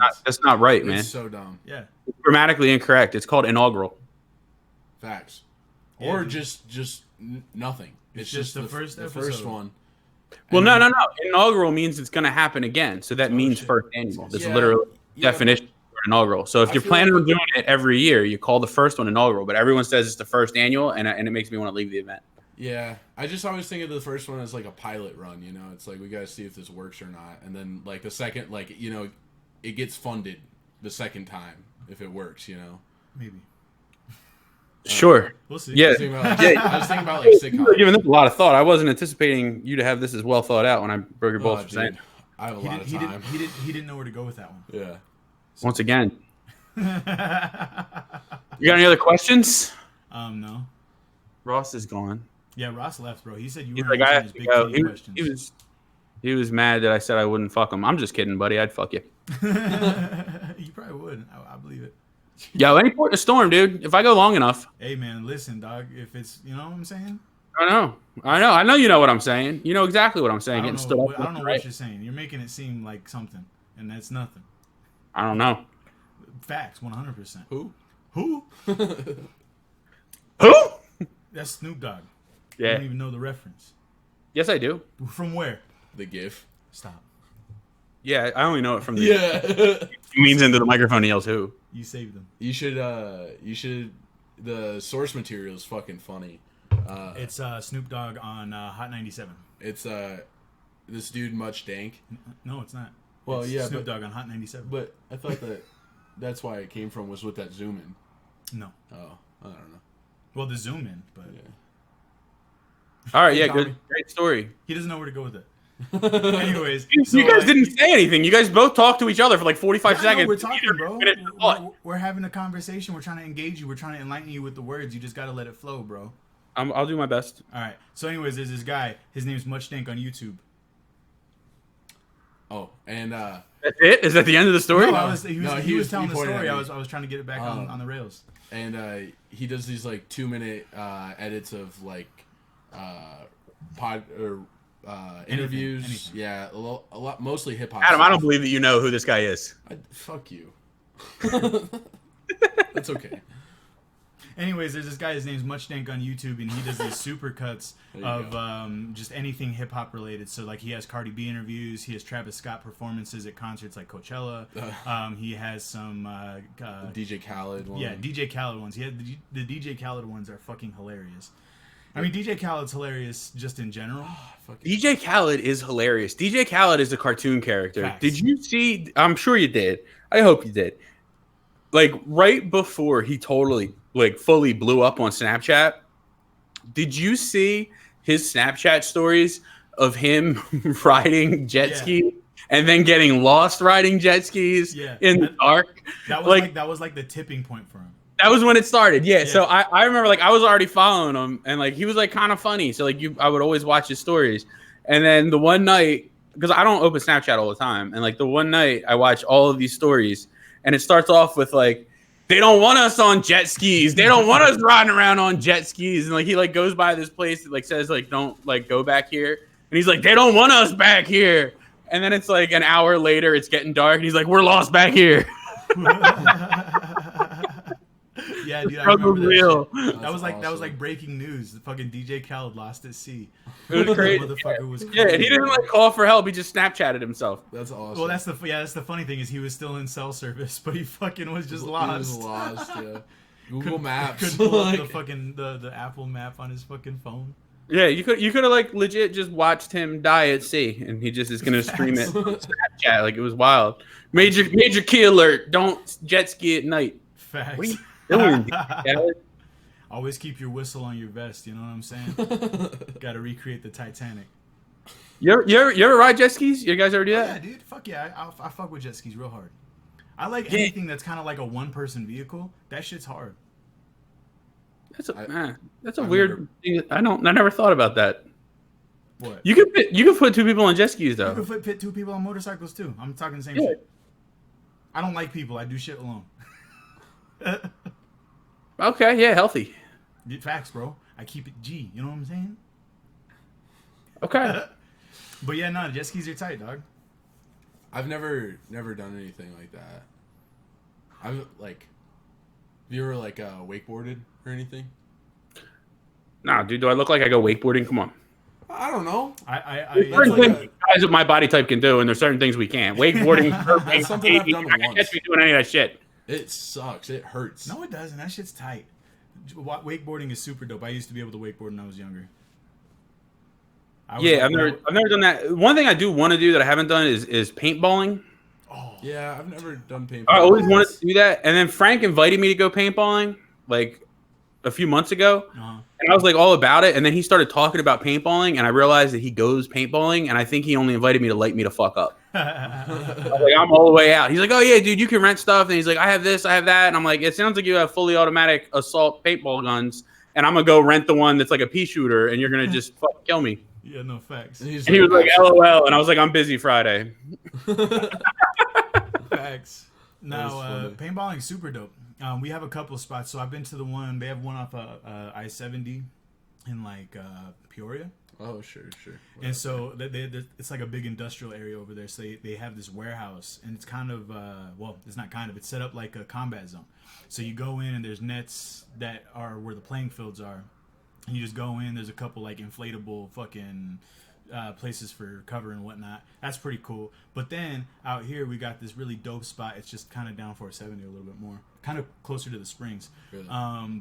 not right, man. It's so dumb. Yeah. It's grammatically incorrect. It's called inaugural. Facts. Yeah, Or dude. just nothing. It's just the first the episode. first one. Well, And no. Inaugural means it's gonna happen again. So that means shit. first annual. That's Yeah, literally yeah, definition for inaugural. So if I you're feel planning like- on doing it every year, you call the first one inaugural. But everyone says it's the first annual, and it makes me want to leave the event. Yeah, I just always think of the first one as like a pilot run. You know, it's like we gotta see if this works or not, and then like the second, like it gets funded the second time if it works. You know. Maybe. Sure. We'll see. Yeah. I was thinking about like You were giving sitcoms. this a lot of thought. I wasn't anticipating you to have this as well thought out when I broke your balls Oh, for saying. dude, I have a He, lot did, of he, time. did, he didn't know where to go with that one. Yeah. Once again. No. You got any other questions? No. Ross is gone. Yeah, Ross left, bro. He said you He's were like, I answering have his to big go. kitty questions. He was mad that I said I wouldn't fuck him. I'm just kidding, buddy. I'd fuck you. You probably would. I believe it. Yo, any port in a storm, dude. If I go long enough. Hey, man, listen, dog. If it's, you know what I'm saying? I know you know what I'm saying. You know exactly what I'm saying. I Getting don't stood know, up. I don't know right? what you're saying. You're making it seem like something, and that's nothing. I don't know. Facts, 100%. Who? Who? Who? That's Snoop Dogg. I Yeah. don't even know the reference. Yes, I do. From where? The GIF. Stop. Yeah, I only know it from the. Yeah. He leans into the microphone and yells, "Who?" You saved them. You should. The source material is fucking funny. It's Snoop Dogg on Hot 97. It's this dude Much Dank. No, it's not. Well, It's yeah, Snoop Dogg on Hot 97. But I thought that's why it came from was with that zoom in. No. Oh, I don't know. Well, the zoom in, but Yeah. All right, Hey, yeah, Tommy. good, great story. he doesn't know where to go with it. Anyways, You guys didn't say anything. You guys both talked to each other for like 45 Yeah, seconds. no, we're talking, bro. Finish the thought. We're having a conversation. We're trying to engage you. We're trying to enlighten you with the words. You just gotta let it flow, bro. I'll do my best. All right. So, anyways, there's this guy. His name's Much Dank on YouTube. Oh, and That's it? Is that the end of the story? No, he was telling the pointed story. at I me. was trying to get it back on the rails. And he does these like 2-minute edits of like pod or interviews. anything. Yeah, a lot mostly hip hop. Adam, I don't believe that you know who this guy is. Fuck you. That's okay. Anyways, there's this guy. His name's Much Dank on YouTube, and he does these super cuts There you of just anything hip hop related. So, like, he has Cardi B interviews. He has Travis Scott performances at concerts like Coachella. He has some DJ Khaled one. yeah, DJ Khaled ones. He had the DJ Khaled ones are fucking hilarious. I mean, DJ Khaled's hilarious just in general. DJ Khaled is hilarious. DJ Khaled is a cartoon character. Facts. Did you see? I'm sure you did. I hope you did. Like right before he totally fully blew up on Snapchat, did you see his Snapchat stories of him riding jet ski and then getting lost riding jet skis in the dark? That was that was like the tipping point for him. That was when it started. Yeah. So I remember like I was already following him and like he was like kind of funny. So like I would always watch his stories. And then the one night, because I don't open Snapchat all the time, and like the one night I watch all of these stories and it starts off with like, they don't want us on jet skis. They don't want us riding around on jet skis. And like he like goes by this place that like says like don't like go back here. And he's like, they don't want us back here. And then it's like an hour later, it's getting dark, and he's like, we're lost back here. Yeah, dude, I remember that real. shit. That was like breaking news. The fucking DJ Khaled lost at sea. It was crazy. Motherfucker was crazy. Yeah, and he didn't like call for help. He just Snapchatted himself. That's awesome. Well, that's the funny thing is he was still in cell service, but he fucking was just lost. He was lost. Yeah. Google Maps. Couldn't pull up the fucking the Apple map on his fucking phone. Yeah, you could have like legit just watched him die at sea, and he just is gonna stream it on Snapchat. Like it was wild. Major key alert! Don't jet ski at night. Facts. What are you doing? Always keep your whistle on your vest. You know what I'm saying? Got to recreate the Titanic. You ever ride jet skis? You guys ever do that? Yeah, dude. Fuck yeah. I fuck with jet skis real hard. I like anything that's kind of like a one-person vehicle. That shit's hard. That's a weird thing. I never thought about that. What? You could put two people on jet skis though. You can fit two people on motorcycles too. I'm talking the same Yeah. shit. I don't like people. I do shit alone. Okay, yeah, healthy. Facts, bro. I keep it G. You know what I'm saying? Okay. But yeah, no, jet skis are tight, dog. I've never done anything like that. I've like, have you ever like wakeboarded or anything? Nah, dude, do I look like I go wakeboarding? Come on. I don't know. Certain things guys of my body type can do, and there's certain things we can't. Wakeboarding, surfing, That's something I've done I can't once. catch me doing any of that shit. It sucks. It hurts. No, it doesn't. That shit's tight. Wakeboarding is super dope. I used to be able to wakeboard when I was younger. I've never done that. One thing I do want to do that I haven't done is paintballing. Oh, Yeah, I've never done paintball. I always wanted to do that, and then Frank invited me to go paintballing like a few months ago, and I was like all about it. And then he started talking about paintballing, and I realized that he goes paintballing, and I think he only invited me to light me to fuck up. I was like, I'm all the way out. He's like, oh yeah, dude, you can rent stuff. And he's like, I have this, I have that. And I'm like, it sounds like you have fully automatic assault paintball guns. And I'm gonna go rent the one that's like a pea shooter, and you're gonna just fucking kill me. Yeah, no facts. And And he was like, LOL, and I was like, I'm busy Friday. Facts. Now, funny. paintballing is super dope. We have a couple of spots. So I've been to the one. They have one off I-70 in like Peoria. Oh, sure. And so it's like a big industrial area over there. So they have this warehouse, and it's kind of well, it's not kind of. It's set up like a combat zone. So you go in, and there's nets that are where the playing fields are. And you just go in. There's a couple like inflatable fucking places for cover and whatnot. That's pretty cool. But then out here we got this really dope spot. It's just kind of down 470 a little bit more, kind of closer to the springs. Really?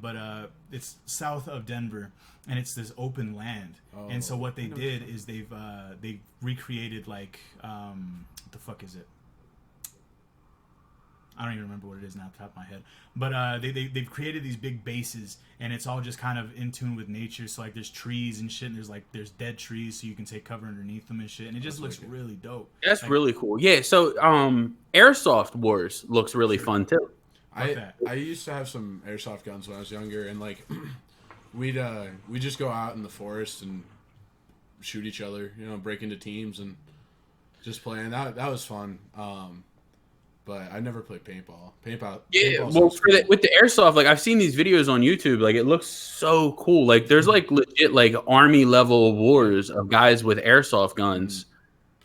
But it's south of Denver, and it's this open land. And so what they did is they recreated like what the fuck is it? I don't even remember what it is now off the top of my head. But they've created these big bases, and it's all just kind of in tune with nature. So like there's trees and shit, and there's dead trees, so you can take cover underneath them and shit. And it just looks really dope. That's like, really cool. Yeah, so Airsoft Wars looks really fun too. I used to have some airsoft guns when I was younger, and like we'd just go out in the forest and shoot each other, break into teams and just play. And that was fun. But I never played paintball. Yeah, well, with the airsoft, like I've seen these videos on YouTube. Like it looks so cool. Like there's like legit like army level wars of guys with airsoft guns,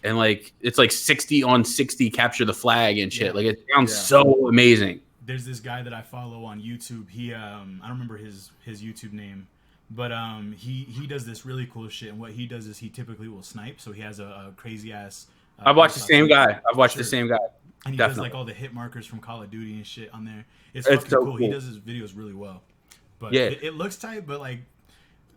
and like it's like 60 on 60 capture the flag and shit. Like it sounds so amazing. There's this guy that I follow on YouTube. He I don't remember his YouTube name, but he does this really cool shit. And what he does is he typically will snipe. So he has a crazy ass. I've watched the same guy. The same guy. And he Definitely. does like all the hit markers from Call of Duty and shit on there. It's so fucking cool. cool. He does his videos really well. But yeah, it looks tight, but like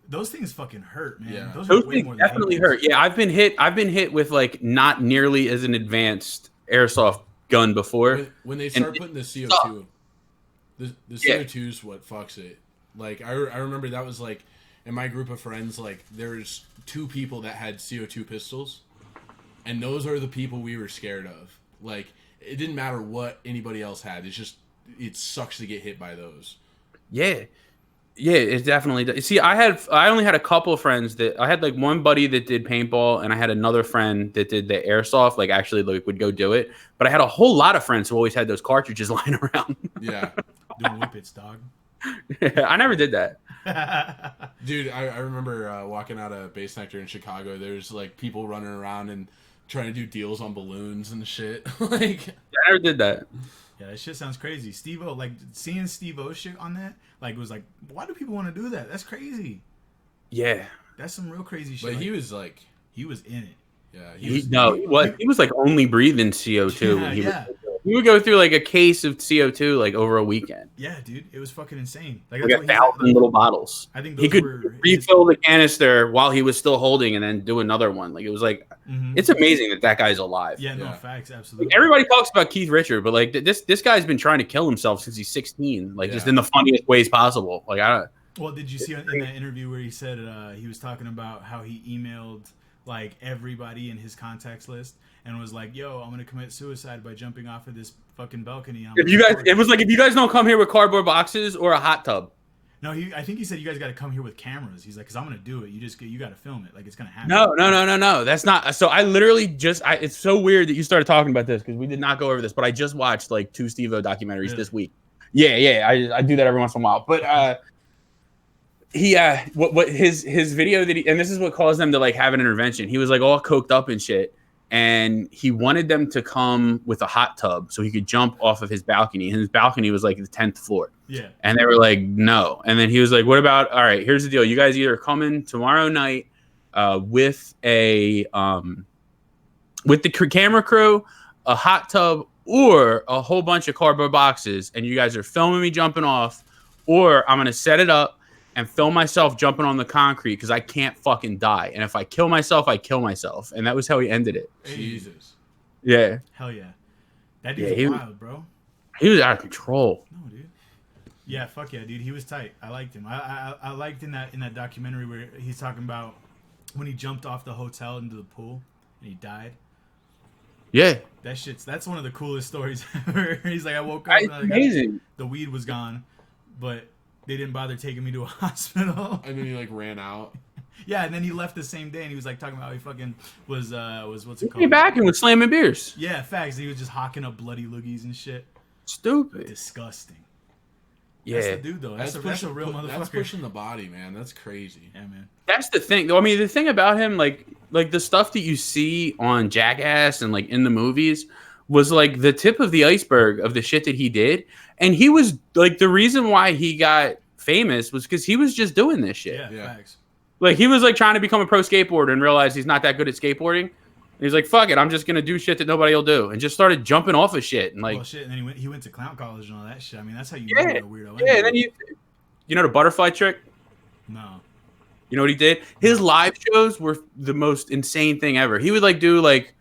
those things fucking hurt, man. Yeah. Those those are way things more definitely than hurt. Yeah, I've been hit with like not nearly as an advanced airsoft gun before. When they start putting the CO2, the CO2 is what fucks it. Like I remember that was like in my group of friends, like there's 2 people that had CO2 pistols, and those are the people we were scared of. Like it didn't matter what anybody else had. It sucks to get hit by those. Yeah, it definitely does. See, I only had a couple of friends that I had like one buddy that did paintball, and I had another friend that did the airsoft. Like actually, like would go do it. But I had a whole lot of friends who always had those cartridges lying around. Yeah, doing whippets, dog. I never did that. Dude, I remember walking out of Base Nectar in Chicago. There's like people running around and trying to do deals on balloons and shit. Like I never did that. Yeah, that shit sounds crazy. Steve-O, like seeing Steve-O shit on that, like was like, why do people want to do that? That's crazy. Yeah, that's some real crazy shit. But like, he was like, he was in it. Yeah, he was like only breathing CO2. Yeah, he would go through like a case of CO2 like over a weekend. Yeah, dude, it was fucking insane. Like 1,000 little bottles. I think he could refill the canister while he was still holding, and then do another one. Like it was like, it's amazing that guy's alive. Yeah, no facts, absolutely. Like, everybody talks about Keith Richard, but like this guy's been trying to kill himself since he's 16, like just in the funniest ways possible. Like I don't. Well, did you see in that interview where he said he was talking about how he emailed like everybody in his contacts list and was like, "Yo, I'm gonna commit suicide by jumping off of this fucking balcony." If you guys, it was like, if you guys don't come here with cardboard boxes or a hot tub. No, I think he said you guys got to come here with cameras. He's like, "Cause I'm gonna do it. You got to film it. Like it's gonna happen." No. That's not. So I literally it's so weird that you started talking about this because we did not go over this, but I just watched like 2 Steve-O documentaries this week. Yeah. I do that every once in a while, but what his video that and this is what caused them to like have an intervention. He was like all coked up and shit, and he wanted them to come with a hot tub so he could jump off of his balcony, and his balcony was like the 10th floor. Yeah, and they were like no, and then he was like, what about, all right, here's the deal, you guys either come in tomorrow night with a with the camera crew, a hot tub, or a whole bunch of cardboard boxes, and you guys are filming me jumping off, or I'm gonna set it up and film myself jumping on the concrete because I can't fucking die. And if I kill myself, I kill myself. And that was how he ended it. Jesus. Yeah. Hell yeah. That dude's wild, bro. He was out of control. No, dude. Yeah, fuck yeah, dude. He was tight. I liked him. I liked in that documentary where he's talking about when he jumped off the hotel into the pool and he died. Yeah. That's one of the coolest stories ever. He's like, I woke up It's and amazing. the weed was gone, but they didn't bother taking me to a hospital. And then he like ran out. Yeah, and then he left the same day, and he was like talking about how he fucking was what's it He came called? back and was slamming beers. Yeah, facts. He was just hawking up bloody loogies and shit. Stupid. Disgusting. Yeah. That's the dude though. That's a real motherfucker. That's pushing the body, man. That's crazy. Yeah, man. That's the thing, though. I mean, the thing about him, like the stuff that you see on Jackass and like in the movies, was like the tip of the iceberg of the shit that he did. And he was like the reason why he got famous was because he was just doing this shit. Yeah, facts. Like he was like trying to become a pro skateboarder and realized he's not that good at skateboarding. And he's like, "Fuck it, I'm just gonna do shit that nobody will do," and just started jumping off of shit and like, well, shit. And then he went to clown college and all that shit. I mean, that's how you yeah, know you're a weirdo. yeah. And then you know the butterfly trick. No. You know what he did? His live shows were the most insane thing ever. He would like do like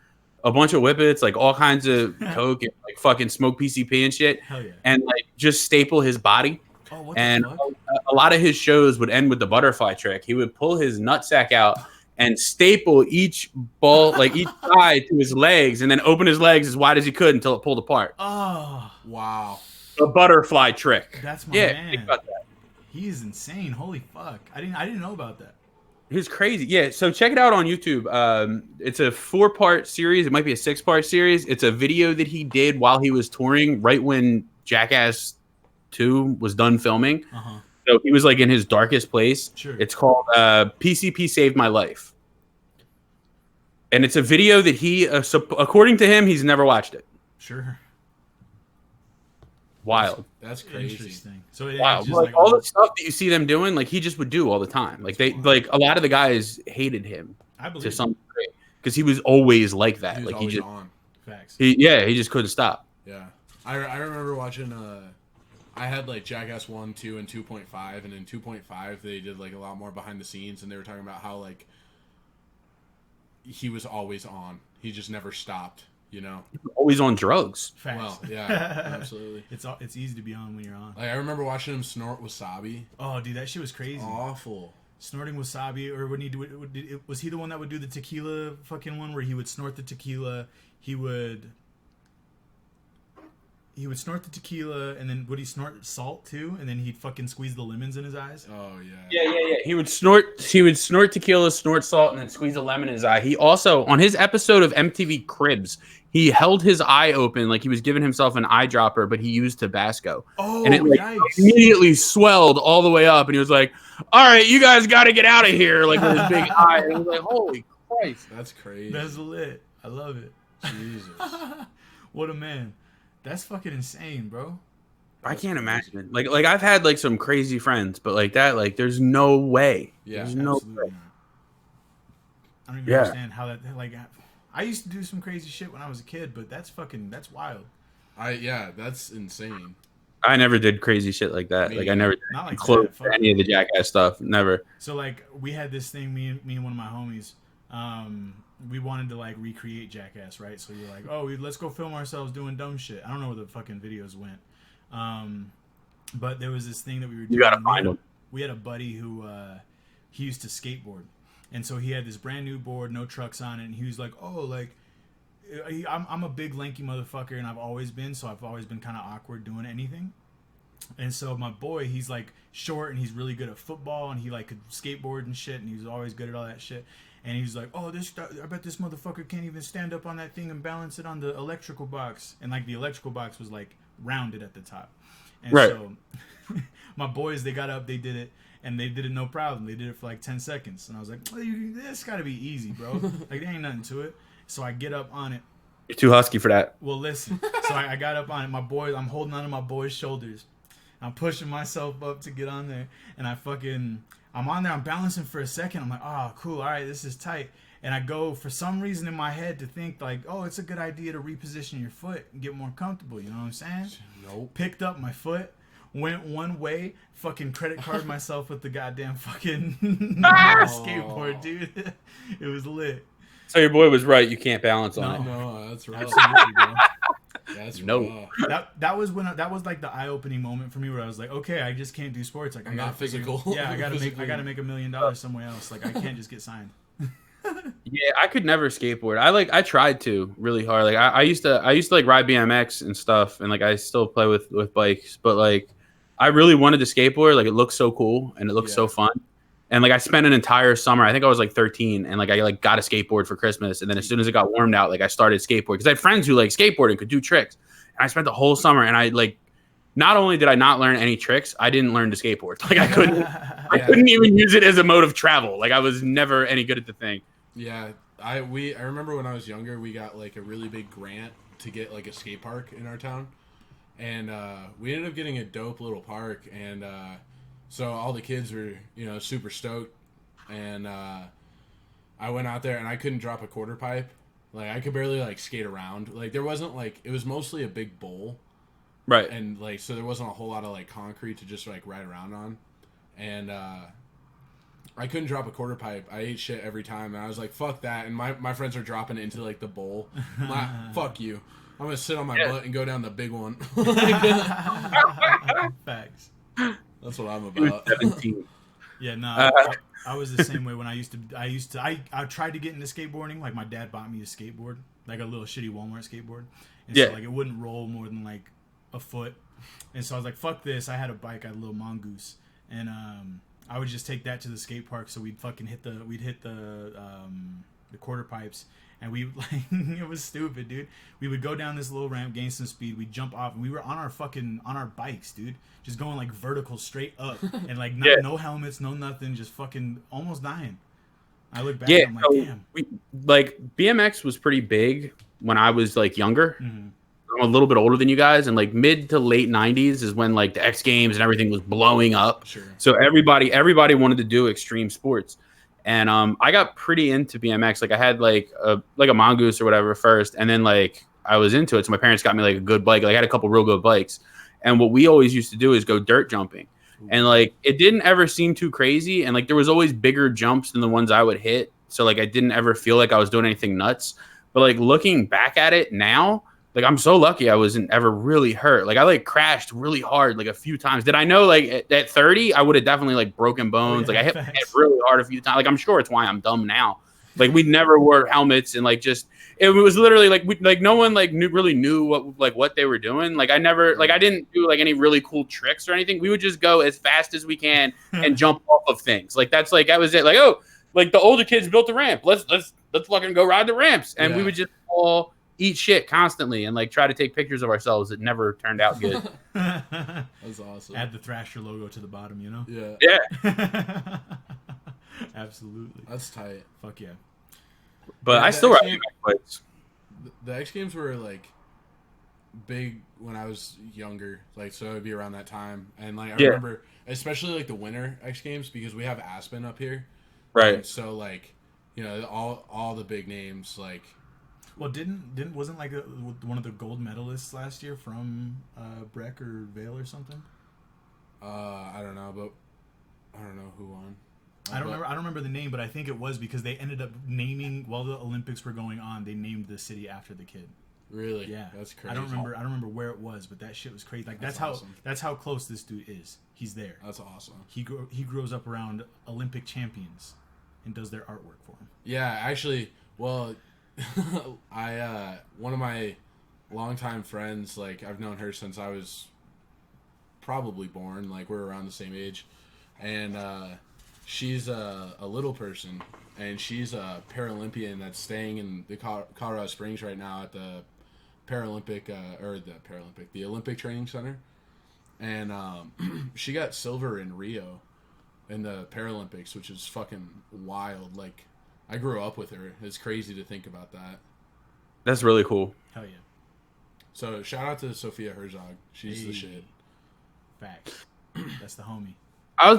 a bunch of whippets, like all kinds of coke and like fucking smoke PCP and shit, Hell yeah. and like just staple his body. Oh, what And the fuck? a lot of his shows would end with the butterfly trick. He would pull his nutsack out and staple each ball, like each side to his legs, and then open his legs as wide as he could until it pulled apart. Oh, Wow. The butterfly trick. that's my Yeah, man. think about that. He's insane. Holy fuck. I didn't know about that. He was crazy. Yeah, so check it out on YouTube. It's a 4-part series. It might be a 6-part series. It's a video that he did while he was touring, right when Jackass 2 was done filming. Uh-huh. So he was like in his darkest place. Sure. It's called PCP Saved My Life. And it's a video that he, according to him, he's never watched it. Sure. Wild. That's crazy. Interesting. So it's Wow. just Like like all the stuff that you see them doing, like he just would do all the time. Like like a lot of the guys hated him I believe to some degree because he was always like that. He was Like he always just, on. facts. he just couldn't stop. Yeah. I remember watching I had like Jackass 1, 2, and 2.5, and in 2.5 they did like a lot more behind the scenes, and they were talking about how like he was always on. He just never stopped, you know. Always on drugs. Facts. Well, yeah, absolutely. It's easy to be on when you're on. Like I remember watching him snort wasabi. Oh, dude, that shit was crazy. Awful. Snorting wasabi, or when he do, was he the one that would do the tequila fucking one where he would snort the tequila? He would snort the tequila, and then would he snort salt too? And then he'd fucking squeeze the lemons in his eyes. Oh yeah. Yeah. He would snort tequila, snort salt, and then squeeze a lemon in his eye. He also, on his episode of MTV Cribs, he held his eye open like he was giving himself an eyedropper, but he used Tabasco. Oh, And it like yikes. immediately swelled all the way up, and he was like, "All right, you guys got to get out of here!" Like with his big eye. And I was like, "Holy Christ, That's crazy. That's lit. I love it. Jesus. What a man. That's fucking insane, bro. I can't imagine it." Like I've had like some crazy friends, but like that, like there's no way. Yeah, There's no Absolutely way. not. I don't even understand how that, like, I used to do some crazy shit when I was a kid, but that's wild. That's insane. I never did crazy shit like that. Me Like I never did Not like close that. Fuck. to any of the Jackass stuff. Never. So like we had this thing, me and one of my homies, we wanted to like recreate Jackass, right? So you're like, oh, let's go film ourselves doing dumb shit. I don't know where the fucking videos went, but there was this thing that we were doing. You gotta find them. We had a buddy who he used to skateboard, and so he had this brand new board, no trucks on it, and he was like, oh, like I'm a big lanky motherfucker, and I've always been kind of awkward doing anything. And so my boy, he's like short and he's really good at football, and he like could skateboard and shit, and he was always good at all that shit. And he's like, oh, I bet this motherfucker can't even stand up on that thing and balance it on the electrical box. And like the electrical box was like rounded at the top. And Right. so my boys, they got up, they did it, and they did it no problem. They did it for like 10 seconds. And I was like, well, this got to be easy, bro. Like there ain't nothing to it. So I get up on it. You're too husky for that. Well, listen. So I got up on it. I'm holding onto my boy's shoulders. I'm pushing myself up to get on there, and I'm on there. I'm balancing for a second. I'm like, oh, cool. All right, this is tight. And I go, for some reason in my head, to think like, oh, it's a good idea to reposition your foot and get more comfortable. You know what I'm saying? Nope. Picked up my foot, went one way, fucking credit card myself with the goddamn fucking skateboard, dude. It was lit. So your boy was right. You can't balance on it. No, that's right. Absolutely, bro. That's No. rough. That was like the eye-opening moment for me, where I was like, okay, I just can't do sports. Like I'm not physical. Yeah, I gotta Physically. make $1 million somewhere else. Like I can't just get signed. Yeah, I could never skateboard. I tried to really hard. Like I used to like ride BMX and stuff, and like I still play with bikes, but like I really wanted to skateboard. Like it looks so cool and it looks so fun. And like I spent an entire summer, I think I was like 13, and like I like got a skateboard for Christmas. And then as soon as it got warmed out, like I started skateboarding because I had friends who like skateboarded and could do tricks. And I spent the whole summer, and I like not only did I not learn any tricks, I didn't learn to skateboard. Like I couldn't even use it as a mode of travel. Like I was never any good at the thing. Yeah, I remember when I was younger, we got like a really big grant to get like a skate park in our town, and we ended up getting a dope little park, and so all the kids were super stoked, and I went out there and I couldn't drop a quarter pipe. Like I could barely like skate around. Like there wasn't like it was mostly a big bowl. Right. And like so there wasn't a whole lot of like concrete to just like ride around on. And I couldn't drop a quarter pipe. I ate shit every time, and I was like, fuck that. And my friends are dropping it into like the bowl. Fuck you. I'm gonna sit on my butt and go down the big one. Facts. That's what I'm about. 17. Yeah, no, I was the same way when I tried to get into skateboarding. Like my dad bought me a skateboard, like a little shitty Walmart skateboard, and so like it wouldn't roll more than like a foot, and so I was like, fuck this. I had a bike, I had a little mongoose, and I would just take that to the skate park. So we'd fucking hit the quarter pipes, and we like it was stupid, dude. We would go down this little ramp, gain some speed, we'd jump off, and we were on our bikes, dude, just going like vertical straight up, and like no helmets, no nothing, just fucking almost dying. I look back, and I'm like, damn. Like BMX was pretty big when I was like younger. Mm-hmm. I'm a little bit older than you guys, and like mid to late 90s is when like the X Games and everything was blowing up. Sure. So everybody wanted to do extreme sports, and I got pretty into BMX. Like I had like a mongoose or whatever first, and then like I was into it. So my parents got me like a good bike. Like I had a couple real good bikes, and what we always used to do is go dirt jumping, and like it didn't ever seem too crazy, and like there was always bigger jumps than the ones I would hit. So like I didn't ever feel like I was doing anything nuts. But like looking back at it now, like I'm so lucky I wasn't ever really hurt. Like I like crashed really hard like a few times. Did I know like at 30 I would have definitely like broken bones. Like I hit my head really hard a few times. Like I'm sure it's why I'm dumb now. Like we never wore helmets, and like just it was literally like no one like really knew what they were doing. Like I didn't do like any really cool tricks or anything. We would just go as fast as we can and jump off of things. Like that was it. Like like the older kids built a ramp. Let's fucking go ride the ramps, and we would just all eat shit constantly and like try to take pictures of ourselves. It never turned out good. That's awesome. Add the Thrasher logo to the bottom, you know? Yeah. Absolutely. That's tight. Fuck yeah. But I still ride bikes. The X Games were like big when I was younger, like so it'd be around that time. And like I remember especially like the winter X Games because we have Aspen up here. Right. And so like, all the big names like well, wasn't like one of the gold medalists last year from Breck or Vale or something? I don't know, but I don't know who won. I don't remember the name, but I think it was because they ended up naming while the Olympics were going on. They named the city after the kid. Really? Yeah, that's crazy. I don't remember where it was, but that shit was crazy. Like that's awesome. That's how close this dude is. He's there. That's awesome. He grows up around Olympic champions and does their artwork for him. Yeah, actually, well. One of my longtime friends, like I've known her since I was probably born, like we're around the same age, and she's a little person, and she's a Paralympian that's staying in the Colorado Springs right now at the the Olympic Training Center, and she got silver in Rio in the Paralympics, which is fucking wild. Like I grew up with her. It's crazy to think about that. That's really cool. Hell yeah. So shout out to Sophia Herzog. She's the shit. Facts. That's the homie.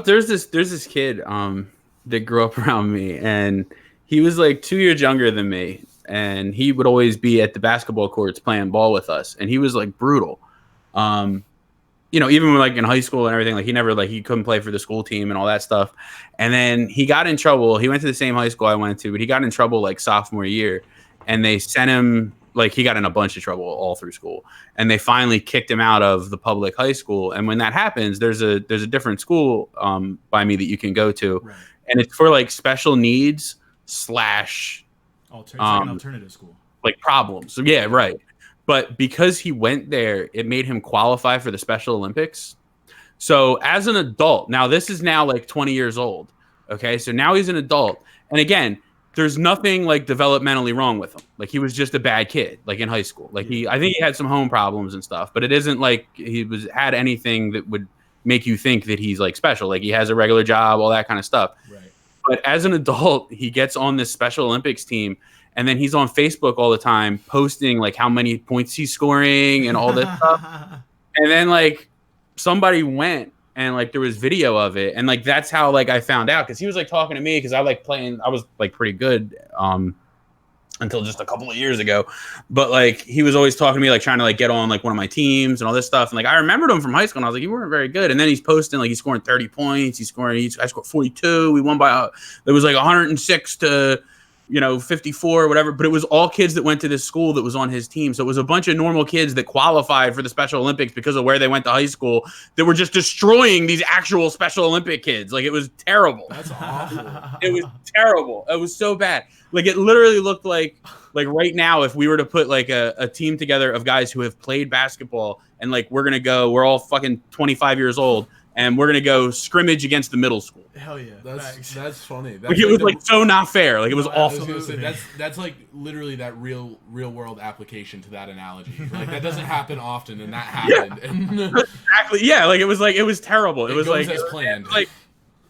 There's this kid that grew up around me, and he was like 2 years younger than me, and he would always be at the basketball courts playing ball with us, and he was like brutal. Even like in high school and everything, like he couldn't play for the school team and all that stuff. And then he got in trouble. He went to the same high school I went to, but he got in trouble like sophomore year, and they sent him like he got in a bunch of trouble all through school, and they finally kicked him out of the public high school. And when that happens, there's a different school by me that you can go to, right. And it's for like special needs / It's like an alternative school. Like problems. So, yeah, right. But because he went there, it made him qualify for the Special Olympics. So as an adult, now this is now like 20 years old. Okay. So now he's an adult. And again, there's nothing like developmentally wrong with him. Like he was just a bad kid, like in high school. Like I think he had some home problems and stuff, but it isn't like he had anything that would make you think that he's like special. Like he has a regular job, all that kind of stuff. Right. But as an adult, he gets on this Special Olympics team, and then he's on Facebook all the time posting like how many points he's scoring and all this stuff. And then like somebody went and like there was video of it, and like that's how like I found out, because he was like talking to me because I was like pretty good until just a couple of years ago. But like he was always talking to me, like trying to like get on like one of my teams and all this stuff. And like I remembered him from high school, and I was like, you weren't very good. And then he's posting like he's scoring 30 points. I scored 42. We won by it was like 106 to 54 or whatever. But it was all kids that went to this school that was on his team. So it was a bunch of normal kids that qualified for the Special Olympics because of where they went to high school, that were just destroying these actual Special Olympic kids. Like it was terrible. That's awful. It was terrible. It was so bad. Like it literally looked like right now, if we were to put like a team together of guys who have played basketball, and like we're all fucking 25 years old, and we're gonna go scrimmage against the middle school. Hell yeah. That's funny. That's like it was like so not fair. Like it was awful. I was gonna say, that's like literally that real world application to that analogy. Like that doesn't happen often, and that happened. Yeah. Exactly. Yeah. Like it was terrible. It was like as planned.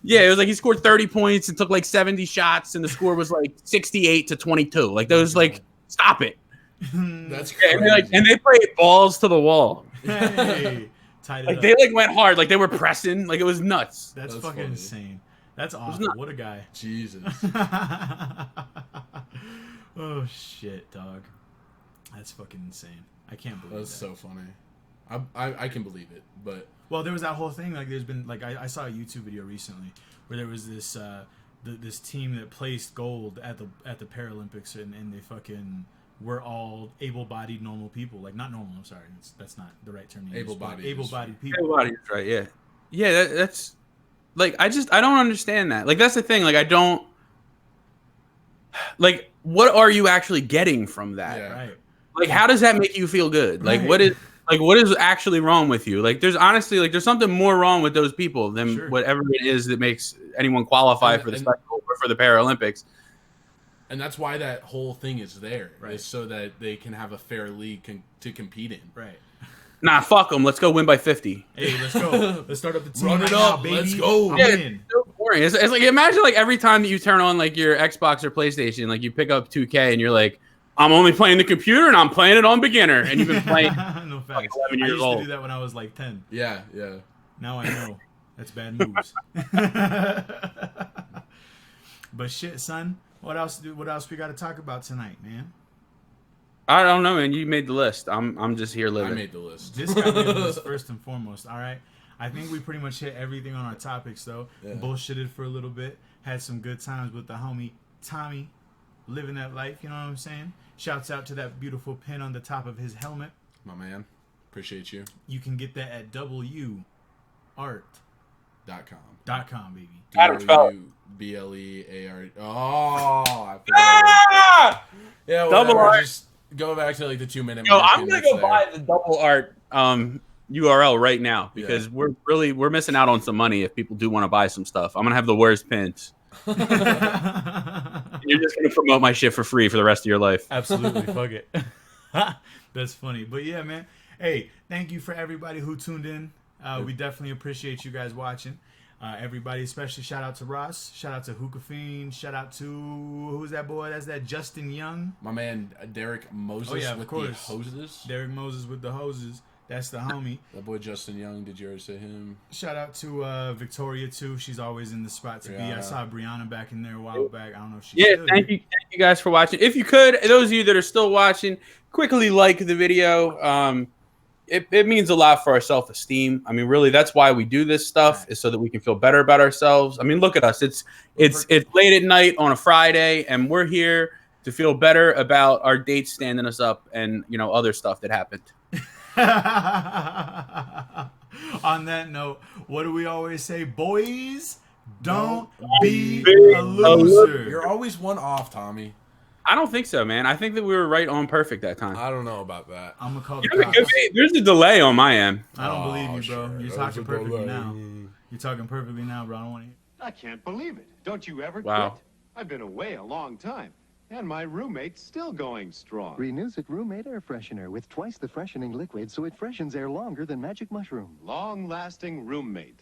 It was like he scored 30 points and took like 70 shots, and the score was like 68 to 22. Like those, like, stop it. That's crazy. And they played balls to the wall. Hey, tied it like up. they like went hard. Like they were pressing. Like it was nuts. That's fucking funny. Insane. That's awesome. What a guy. Jesus. Oh shit, dog. That's fucking insane. I can't believe That's that. so funny. I can believe it, but well, there was that whole thing. Like, there's been like I saw a YouTube video recently where there was this this team that placed gold at the Paralympics, and they fucking were all able-bodied normal people. Like not normal. I'm sorry, that's not the right term. Able-bodied people. Able-bodied is right. Yeah. Yeah. That's like I don't understand that. Like that's the thing. Like I don't. Like what are you actually getting from that? Yeah. Right. Like how does that make you feel good? Like what is actually wrong with you? Like there's honestly there's something more wrong with those people than whatever it is that makes anyone qualify for the special or for the Paralympics. And that's why that whole thing is there, right? Is so that they can have a fair league to compete in, right? Nah, fuck them. Let's go win by 50. Hey, let's go. Let's start up the team. Run it up, baby. Let's go. Yeah, it's so boring. It's like imagine like every time that you turn on like your Xbox or PlayStation, like you pick up 2K and you're like, I'm only playing the computer and I'm playing it on beginner, and you've been playing no facts. like 11 years I used old. to do that when I was like 10. Yeah. Now I know. That's bad moves. But shit, son. What else we got to talk about tonight, man? I don't know, man. You made the list. I'm just here living. I made the list. This guy made the list first and foremost. All right. I think we pretty much hit everything on our topics, though. Yeah. Bullshitted for a little bit. Had some good times with the homie Tommy, living that life. You know what I'm saying? Shouts out to that beautiful pin on the top of his helmet. My man. Appreciate you. You can get that at wart.com, baby. WBLEAR. Oh, I forgot. Yeah, double art. Just go back to like the 2-minute. Yo, I'm gonna go buy the double art URL right now because we're missing out on some money if people do want to buy some stuff. I'm gonna have the worst pins. You're just gonna promote my shit for free for the rest of your life. Absolutely, fuck it. That's funny, but yeah, man. Hey, thank you for everybody who tuned in. We definitely appreciate you guys watching. Everybody, especially shout out to Ross, shout out to Hookah Fiend, shout out to who's that boy? That's that Justin Young, my man Derek Moses. Oh yeah, with of course. The hoses. Derek Moses with the hoses. That's the homie. That boy Justin Young. Did you ever say him? Shout out to Victoria too. She's always in the spot to be. I saw Brianna back in there a while back. I don't know if she's still thank you guys for watching. If you could, those of you that are still watching, quickly like the video. It means a lot for our self-esteem. I mean, really, that's why we do this stuff, is so that we can feel better about ourselves. I mean, look at us. It's late at night on a Friday, and we're here to feel better about our dates standing us up and, other stuff that happened. On that note, what do we always say? Boys, don't be a loser. You're always one off, Tommy. I don't think so, man. I think that we were right on perfect that time. I don't know about that. I'm gonna call the You're cops. there's a delay on my end. I don't believe you, bro. Sure. You're There's talking a perfectly delay. now. You're talking perfectly now, bro. I don't want to hear. I can't believe it. Don't you ever Wow. quit? I've been away a long time, and my roommate's still going strong. Renews it Roommate Air Freshener with twice the freshening liquid so it freshens air longer than Magic Mushroom. Long-lasting roommate.